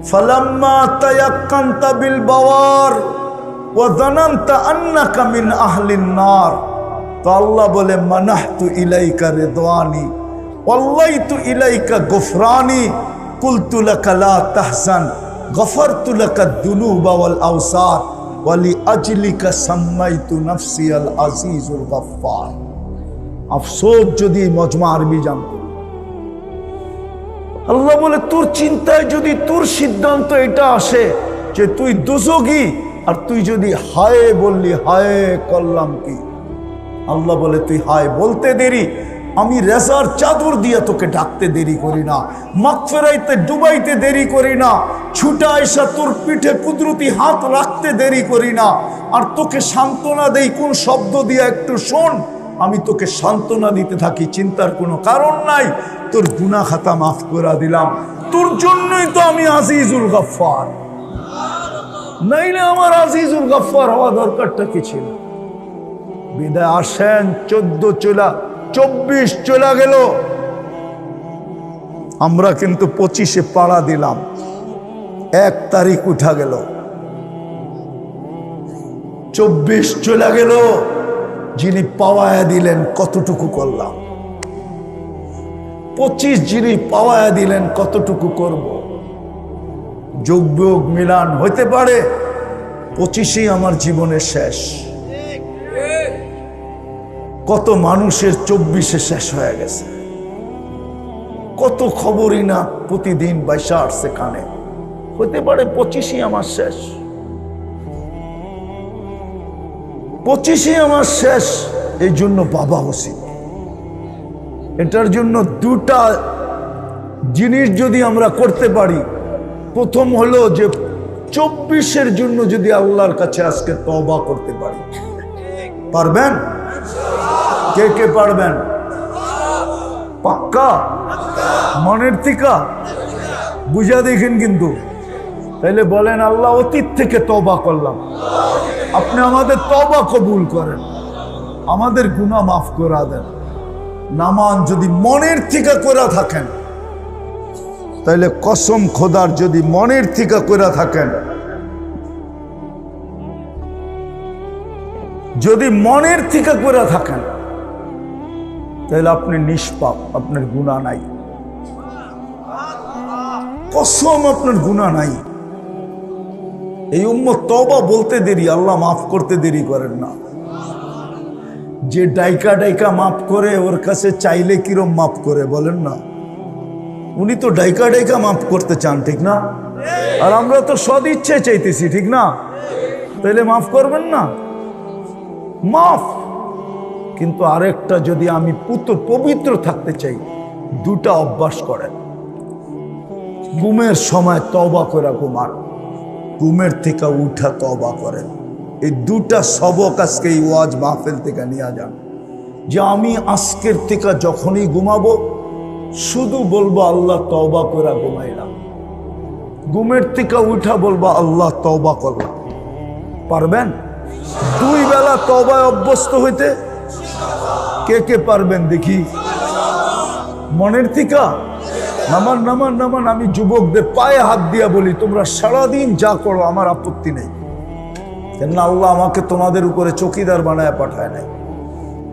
ফালাম্মা তায়াক্কানতা বিল বাওয়ার ওয়া যানানতা আন্নাকা মিন আহলিন নার, তো আল্লাহ বলে মানাহতু ইলাইকা রিদওয়ানি ওয়াল্লাইতু ইলাইকা গুফরানি কুলতু লাকা লা তাহজান গফারতু লাকা দুনুবা ওয়াল আওসার ওয়ালি আজলিকা সাম্মাইতু নাফসি আল আজিজুল গফফার। আফসোস যদি মজমা আরবি জানতো। আল্লাহ বলে তোর চিন্তায় যদি তোর সিদ্ধান্ত এটা আসে যে তুই দোজখী, আর তুই যদি হায় বললি, হায় করলাম কি? আল্লাহ বলে তুই হায় বলতে দেরি, আমি রেজার চাদর দিয়ে তোকে ডাকতে দেরি করি না, মাগফিরাতে ডুবাইতে দেরি করি না, ছুটা এসা তোর পিঠে কুদরতি হাত রাখতে দেরি করি না, আর তোকে সান্ত্বনা দেই কোন শব্দ দিয়ে একটু শোন, আমি তোকে সান্ত্বনা দিতে থাকি, চিন্তার কোনো কারণ নাই, তোর গুনাহ খাতা মাফ করে দিলাম, তোর জন্যই তো আমি আজিজুল গফফার। নাইলে আমার আজিজুল গফফার হওয়া দরকারটা কি ছিল? বিদায় আসেন 14 চলা 24 চলে গেল, আমরা কিন্তু 25-এ পাড়া দিলাম, 1 তারিখ উঠা গেল, 24 চলে গেল। যিনি পাওয়ায়া দিলেন কতটুকু করলাম, 25 যিনি পাওয়ায়া দিলেন কতটুকু করব? যোগ বিয়োগ মিলান হইতে পারে 25ই আমার জীবনের শেষ। কত মানুষের 24-এ শেষ হয়ে গেছে, কত খবরই না প্রতিদিন বাইসা আসছে কানে, হতে পারে 25ই আমার শেষ, 25ই আমার শেষ। এই জন্য বাবা উচিত। এটার জন্য 2টা জিনিস যদি আমরা করতে পারি, প্রথম হলো যে 24-এর জন্য যদি আল্লাহর কাছে আজকে তওবা করতে পারি। পারবেন? কে কে পারবেন? পাক্কা মনের থেকে বুঝা দেখেন কিন্তু, তাইলে বলেন আল্লাহ অতীত থেকে তওবা করলাম, আপনি আমাদের তওবা কবুল করেন, আমাদের গুনাহ মাফ করে দেন। নামান যদি মনের থেকে করে থাকেন, তাইলে কসম খোদার যদি মনের থেকে করে থাকেন, যদি মনের থেকে করে থাকেন, তাহলে আপনি নিষ্পাপ, আপনার গুনাহ নাই, কসম আপনার গুনাহ নাই। এই উম্মত তওবা বলতে দেরি, আল্লাহ মাফ করতে দেরি করেন না। যে ডাইকা ডাইকা মাফ করে, ওর কাছে চাইলে কিরম মাফ করে বলেন না? উনি তো ডাইকা ডাইকা মাফ করতে চান, ঠিক না? আর আমরা তো সদ ইচ্ছে চাইতেছি, ঠিক না? তাইলে মাফ করবেন না? মাফ। কিন্তু আরেকটা, যদি আমি পবিত্র থাকতে চাই, 2টা অভ্যাস করেন। ঘুমের সময় তওবা করে ঘুমান, ঘুমের থেকে উঠা তওবা করেন। এই 2টা সবক আজকে এই ওয়াজ মাহফিল থেকে নিয়ে যান, যে আমি আজকের থেকে যখনই ঘুমাবো শুধু বলবো আল্লাহ তওবা করে ঘুমাইলাম, ঘুমের থেকে উঠা বলবো আল্লাহ তওবা করলাম। পারবেন 2 বেলা তওবায় অভ্যস্ত হইতে? কে কে পারবেন দেখি? মনের থেকে নামান নামান নামান। আমি যুবকদের পায়ে হাত দিয়া বলি, তোমরা সারাদিন যা করো আমার আপত্তি নেই, কেননা আল্লাহ আমাকে তোমাদের উপরে চৌকিদার বানায় পাঠায় নাই।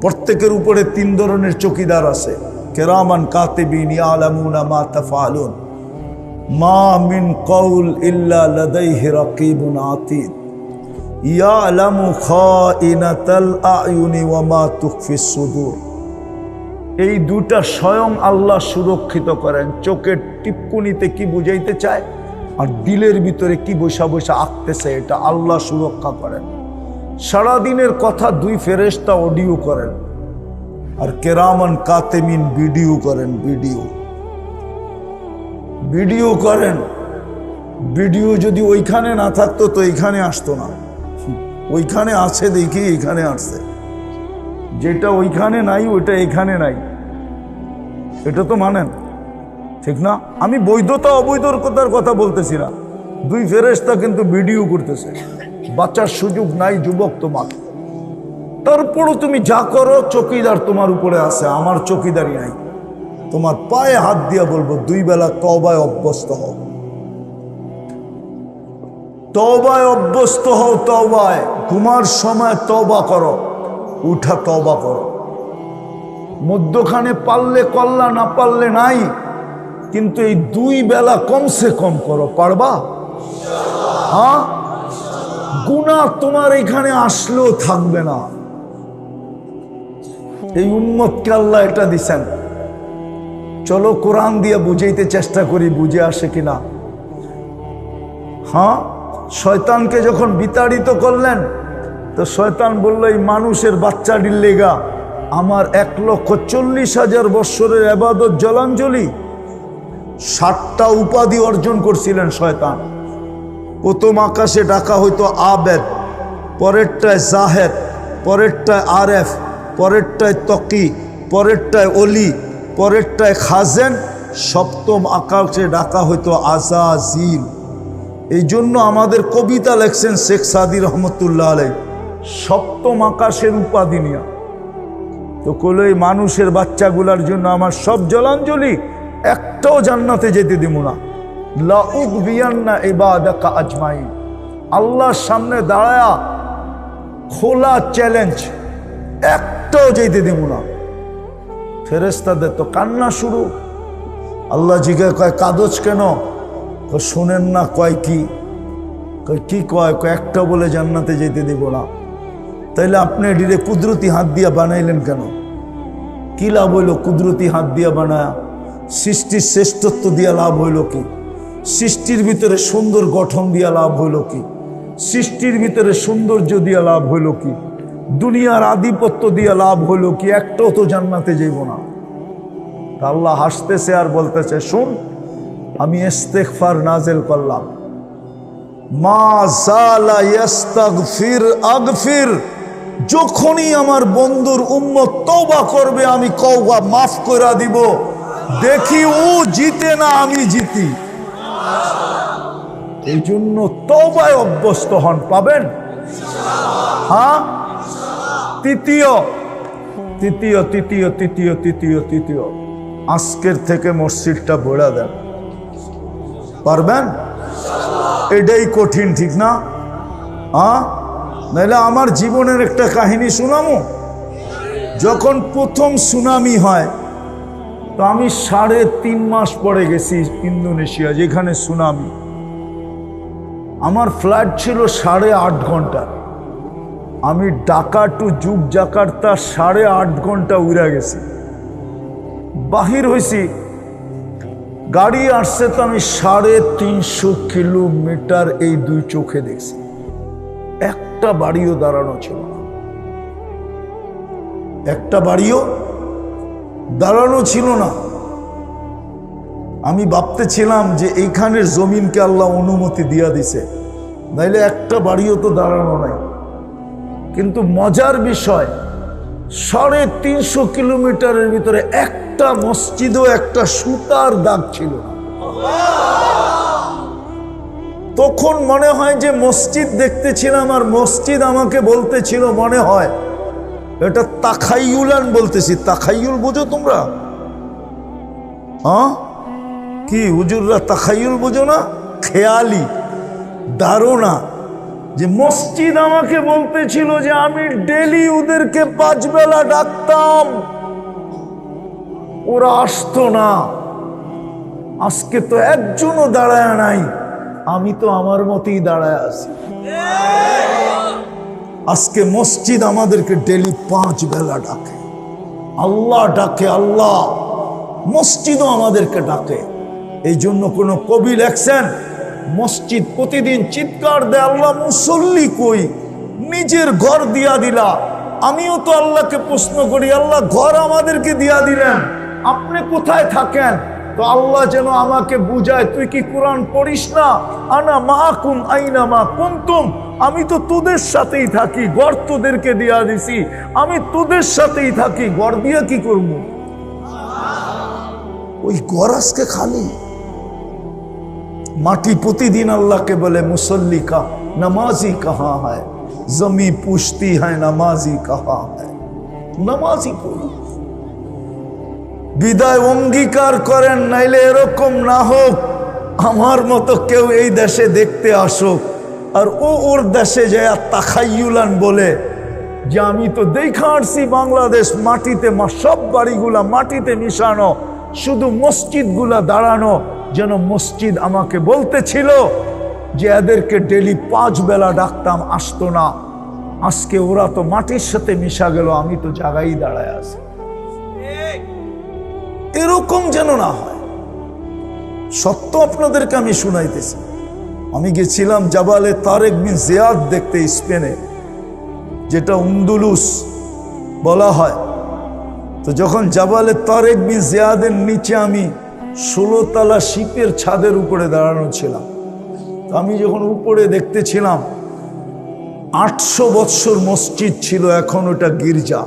প্রত্যেকের উপরে 3 ধরনের চৌকিদার আছে, কিরামান কাতিবিন ইয়ালামুনা মা তাফআলুন মা মিন কওল ইল্লা লাদাইহি রাকিবুন আতীদ ইয়ালামু খাইনাতাল আয়ুনি ওয়া মা তুখফিস সুদূর। এই 2টা স্বয়ং আল্লাহ সুরক্ষিত করেন। চোখের টিপকুনিতে কি বুঝাইতে চায় আর দিলের ভিতরে কি বৈশা বৈশা আঁকতেছে, এটা আল্লাহ সুরক্ষা করেন। সারাদিনের কথা 2 ফেরেশতা অডিও করেন, আর কেরামান কাতেমিন ভিডিও করেন। ভিডিও করেন। ভিডিও যদি ওইখানে না থাকতো তো এইখানে আসতো না, ওইখানে আছে দেখি এইখানে আসছে। যেটা ওইখানে নাই ওইটা এখানে নাই, এটা তো মানেন ঠিক না? আমি বৈধতা অবৈধতার কথা বলতেছি না। দুই ফেরেশতা কিন্তু ভিডিও করতেছে, বাঁচার সুযোগ নাই যুবক তোমার। তারপরও তুমি যা করো, চৌকিদার তোমার উপরে আছে, আমার চৌকিদারি নাই। তোমার পায়ে হাত দিয়া বলবো, দুই বেলা তওবায় অভ্যস্ত হও, তওবায় অভ্যস্ত হও, তওবায়। ঘুমার সময় তওবা করো, উঠা তওবা করো। মধ্যখানে পারলে কল্লা, না পারলে নাই, কিন্তু এই দুই বেলা কমসে কম করো। পারবা? হ্যাঁ, গুনাহ তোমার এখানে আসলেও থাকবে না। এই উম্মতকে আল্লাহ এটা দিছেন। চলো কোরআন দিয়ে বুঝাইতে চেষ্টা করি, বুঝে আসে কিনা। হ্যাঁ, শয়তানকে যখন বিতাড়িত করলেন, তো শয়তান বলল, এই মানুষের বাচ্চাটির লেগা আমার 1,40,000 বৎসরের ইবাদত জলাঞ্জলি। 60টা উপাধি অর্জন করছিলেন শয়তান। প্রথম আকাশে ডাকা হইতো আবেদ, পরেরটায় জাহেদ, পরেরটায় আরেফ, পরেরটায় তকি, পরেরটায় অলি, পরেরটায় খাজেন, সপ্তম আকাশে ডাকা হইতো আজাজিল। এই জন্য আমাদের কবিতা লেখছেন শেখ সাদি রহমতুল্লাহ আলাই, সপ্তম আকাশের উপাধি নিয়া। তো কইল, এই মানুষের বাচ্চাগুলার জন্য আমার সব জলাঞ্জলি, একটাও জান্নাতে যেতে দিব না। লা উগবিয়ান্না ইবাদাকা আজমাইন। আল্লাহর সামনে দাঁড়ায়া খোলা চ্যালেঞ্জ, একটাও যেতে দিব না। ফেরেশতাদের তো কান্না শুরু। আল্লাহ জিজ্ঞাসা কয়, কাদজ কেন? শোনেন না? কয় কি? কি কয়? একটা বলে জান্নাতে যেতে দিব না। তাইলে আপনি এটিরে কুদরতি হাত দিয়া বানাইলেন কেন? কি লাভ হইল কুদরতি হাত দিয়া বানায়া? সৃষ্টির শ্রেষ্ঠত্ব দিয়া লাভ হইল কি? সৃষ্টির ভিতরে সুন্দর গঠন দিয়া লাভ হইল কি? সৃষ্টির ভিতরে সৌন্দর্য দিয়া লাভ হইল কি? দুনিয়ার আধিপত্য দিয়া লাভ হইল কি? একটাও তো জান্নাতে যাইব না। আল্লাহ হাসতেছে আর বলতেছে, শুন, আমি ইস্তেগফার নাজিল করলাম। মা জালা ইস্তাগফির আগফির। যখনই আমার বন্ধুর উম্মত তওবা করবে, আমি তওবা মাফ করে দিব। দেখি ও জিতে না আমি জিতি। এই জন্য তওবায় অভ্যস্ত হন, পাবেন। হ্যাঁ, তৃতীয় তৃতীয় তৃতীয় তৃতীয় তৃতীয় তৃতীয় আজকের থেকে মসজিদটা ভরা দেন, পারবেন? এটাই কঠিন, ঠিক না? হ্যাঁ, নাহলে আমার জীবনের একটা কাহিনী শোনামো। যখন প্রথম সুনামি হয়, তো আমি 3.5 মাস পরে গেছি ইন্দোনেশিয়া, যেখানে সুনামি। আমার ফ্লাইট ছিল 8.5 ঘন্টা। আমি ঢাকা টু জাকার্তা 8.5 ঘন্টা উড়ে গেছি। বাহির হয়েছি, গাড়ি আসছে, তো আমি 350 কিলোমিটার এই দুই চোখে দেখছি। একটা বাড়িও দাঁড়ানো ছিল না, একটা বাড়িও দাঁড়ানো ছিল না। আমি ভাবতেছিলাম যে এইখানের জমিনকে আল্লাহ অনুমতি দিয়া দিছে, নাইলে একটা বাড়িও তো দাঁড়ানো নাই। কিন্তু মজার বিষয়, 350 কিলোমিটারের ভিতরে একটা মসজিদও একটা সুতার দাগ ছিল না। তখন মনে হয় যে মসজিদ দেখতেছিলাম, আর মসজিদ আমাকে বলতেছিল, মনে হয় এটা তাখাইয়ুলান বলতেছি। তাখাইয়ুল বুঝো তোমরা? হ্যাঁ, কি হুজুররা তাখাইয়ুল বুঝো না? খেয়ালি ধারণা। যে মসজিদ আমাকে বলতেছিল যে আমি ডেলি ওদেরকে 5 বেলা ডাকতাম, ওরা আসতো না। আজকে তো একজনও দাঁড়ায় নাই, আমি তো আমার মতেই দাঁড়ায় আছি। আজকে মসজিদ আমাদেরকে ডেলি 5 বেলা ডাকে, আল্লাহ ডাকে, আল্লাহ। মসজিদও আমাদেরকে ডাকে। এই জন্য কোন কবি লেখছেন, মসজিদ প্রতিদিন চিৎকার দেয়, আল্লাহ মুসল্লি কই? নিজের ঘর দিয়া দিলা। আমিও তো আল্লাহকে প্রশ্ন করি, আল্লাহ ঘর আমাদেরকে দিয়া দিলেন, আপনি কোথায় থাকেন? তো আল্লাহ যেন আমাকে বুঝায়, তুই কি কোরআন পড়িস না? আনা মাকুম আইনা মা কুনতুম, আমি তো তোদের সাথেই থাকি, ঘর তোদেরকে দিয়া দিছি, আমি তোদের সাথেই থাকি, ঘর দিয়া কি করব? ওই ঘর আজকে খালি। মাটি প্রতিদিন আল্লাহকে বলে মুসল্লি কা नमाजी कहाँ है, जमी पूछती है नमाजी कहाँ है, नमाजी कोई। বিদায় অঙ্গীকার করেন, নাইলে এরকম না হোক আমার মতো কেউ এই দেশে দেখতে আসুক আর ওর দেশে যায় তাখাইয়ুলান বলে যে আমি তো দেখা আসছি বাংলাদেশ মাটিতে, সব বাড়িগুলা মাটিতে মিশানো, শুধু মসজিদগুলা দাঁড়ানো। যেন মসজিদ আমাকে বলতেছিল যে এদেরকে ডেলি 5 বেলা ডাকতাম, আসতো না, আজকে ওরা তো মাটির সাথে মিশা গেল, আমি তো জায়গায় দাঁড়ায় আছি। এরকম যেন না হয়। সত্য আপনাদেরকে আমি শুনাইতেছি। আমি গেছিলাম জাবালে তারেক বিন জিয়াদ দেখতে, স্পেনে, যেটা আন্দলুস বলা হয়। তো যখন জাবালে তারেক বিন জিয়াদের নিচে আমি 16 তলা শিপের ছাদের উপরে দাঁড়ানো ছিলাম, আমি যখন উপরে দেখতেছিলাম 800 বৎসর মসজিদ ছিল, এখন ওটা গির্জা।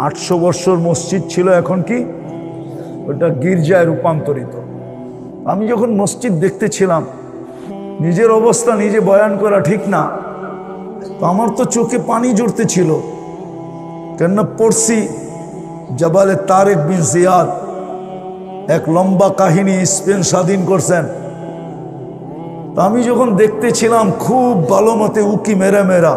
800 বৎসর মসজিদ ছিল, এখন কি ওটা গির্জায় রূপান্তরিত। আমি যখন মসজিদ দেখতেছিলাম, নিজের অবস্থা নিজে বয়ান করা ঠিক না, তো আমার তো চোখে পানি জড়তে ছিল, কেননা পড়ছি জাবালে তারেক বিন জিয়াদ এক লম্বা কাহিনী, স্পেন স্বাধীন করছেন। তা আমি যখন দেখতেছিলাম খুব ভালো মতে উকি মেরা,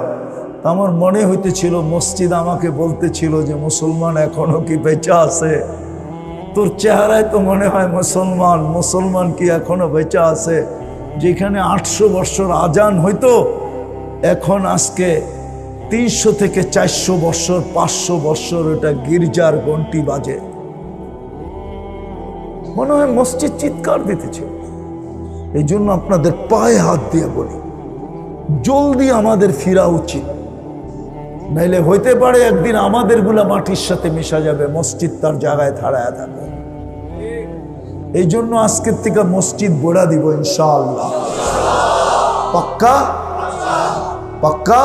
আমার মনে হইতেছিল মসজিদ আমাকে বলতেছিল যে মুসলমান এখনো কি বেঁচে আছে? তোর চেহারায় তো মনে হয় মুসলমান, মুসলমান কি এখনো বেঁচে আছে? যেখানে 800 বৎসর আজান হইতো, এখন আজকে 300 থেকে 400 বৎসর 500 বৎসর ওটা গির্জার ঘন্টি বাজে। মনে হয় মসজিদ চিৎকার দিতেছে। এই জন্য আপনাদের পায়ে হাত দিয়ে বলি, জলদি আমাদের ফিরা উচিত, নাইলে হইতে পারে একদিন আমাদের গুলা মাটির সাথে মিশা যাবে, মসজিদ তার জায়গায় দাঁড়ায় থাকবে। এই জন্য আজকের থেকে মসজিদ গড়া দিব ইনশাআল্লাহ। পাক্কা পাক্কা।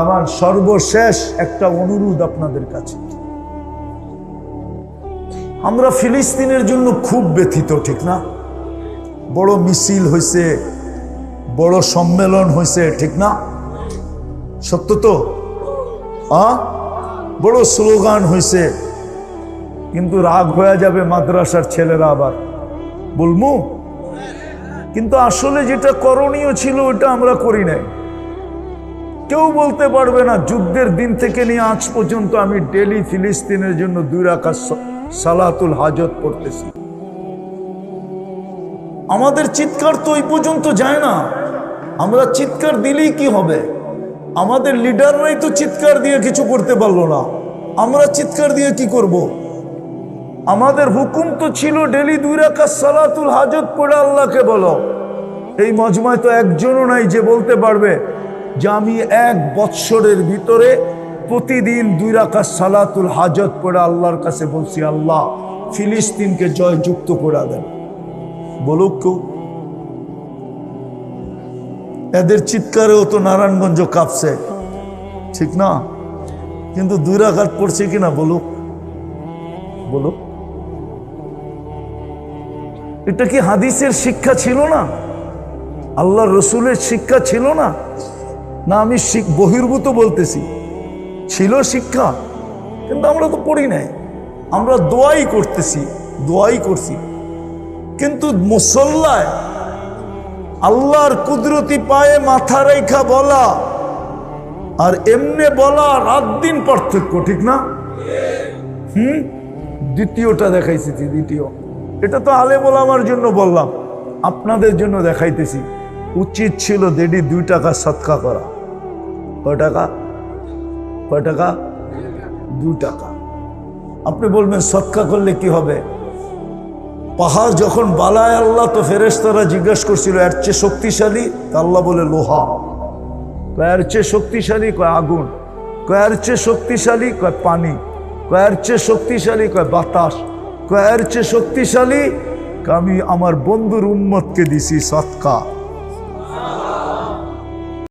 আমার সর্বশেষ একটা অনুরোধ আপনাদের কাছে, আমরা ফিলিস্তিনের জন্য খুব ব্যথিত, ঠিক না? বড় মিছিল হয়েছে, বড় সম্মেলন হয়েছে, ঠিক না? সত্য তো? বড় স্লোগান হয়েছে, কিন্তু রাগ হয়ে যাবে মাদ্রাসার ছেলেরা, আবার বলবো। কিন্তু আসলে যেটা করণীয় ছিল ওটা আমরা করি নাই। কেউ বলতে পারবে না যুদ্ধের দিন থেকে নিয়ে আজ পর্যন্ত আমি ডেলি ফিলিস্তিনের জন্য 2 রাকাত সালাতুল হাজত পড়তেছি। আমাদের চিৎকার তো ওই পর্যন্ত যায় না। আমরা চিৎকার দিলেই কি হবে? আমাদের লিডাররাই তো চিৎকার দিয়ে কিছু করতে পারলো না, আমরা চিৎকার দিয়ে কি করব? আমাদের হুকুম তো ছিল ডেলি 2 রাকাত সালাতুল হাজত পড়ে আল্লাহকে বলো। এই মজমায় তো একজনও নাই যে বলতে পারবে যে আমি 1 বৎসরের ভিতরে প্রতিদিন 2 রাকাত সালাতুল হাজত পড়ে আল্লাহর কাছে বলছি, আল্লাহ ফিলিস্তিনকে জয়যুক্ত করে দেন। বলুক কেউ? এদের চিৎকারেও তো নারায়ণগঞ্জ কাঁপছে, ঠিক না? কিন্তু 2 রাকাত পড়ছে কিনা বলুক? বলুক। এটা কি হাদিসের শিক্ষা ছিল না? আল্লাহ রসুলের শিক্ষা ছিল না? না আমি বহির্ভূত বলতেছি? ছিল শিক্ষা, কিন্তু আমরা তো পড়ি নাই। আমরা দোয়াই করছি। কিন্তু মুসল্লায় আল্লাহর কুদরতি পায়ে মাথা রেখা বলা আর এমনে বলা রাত দিন পার্থক্য, ঠিক না? দ্বিতীয়টা দেখাইছি। দ্বিতীয়, এটা তো আলেম ওলামার জন্য বললাম, আপনাদের জন্য দেখাইতেছি। উচিত ছিল ডেলি 2 টাকা সদকা করা। কয় টাকা? 2 টাকা। আপনি বলবেন সদকা করলে কি হবে? পাহাড় যখন বালায় আল্লাহ, তো ফেরেশতারা জিজ্ঞেস করছিল এর চেয়ে শক্তিশালী? আল্লাহ বলে লোহা। এর চেয়ে শক্তিশালী? কয় আগুন। এর চেয়ে শক্তিশালী? কয় পানি। কয়ের চেয়ে শক্তিশালী, কয় বাতাস। কয়ের চেয়ে শক্তিশালী, আমি আমার বন্ধুর উম্মতকে দিছি সৎকা।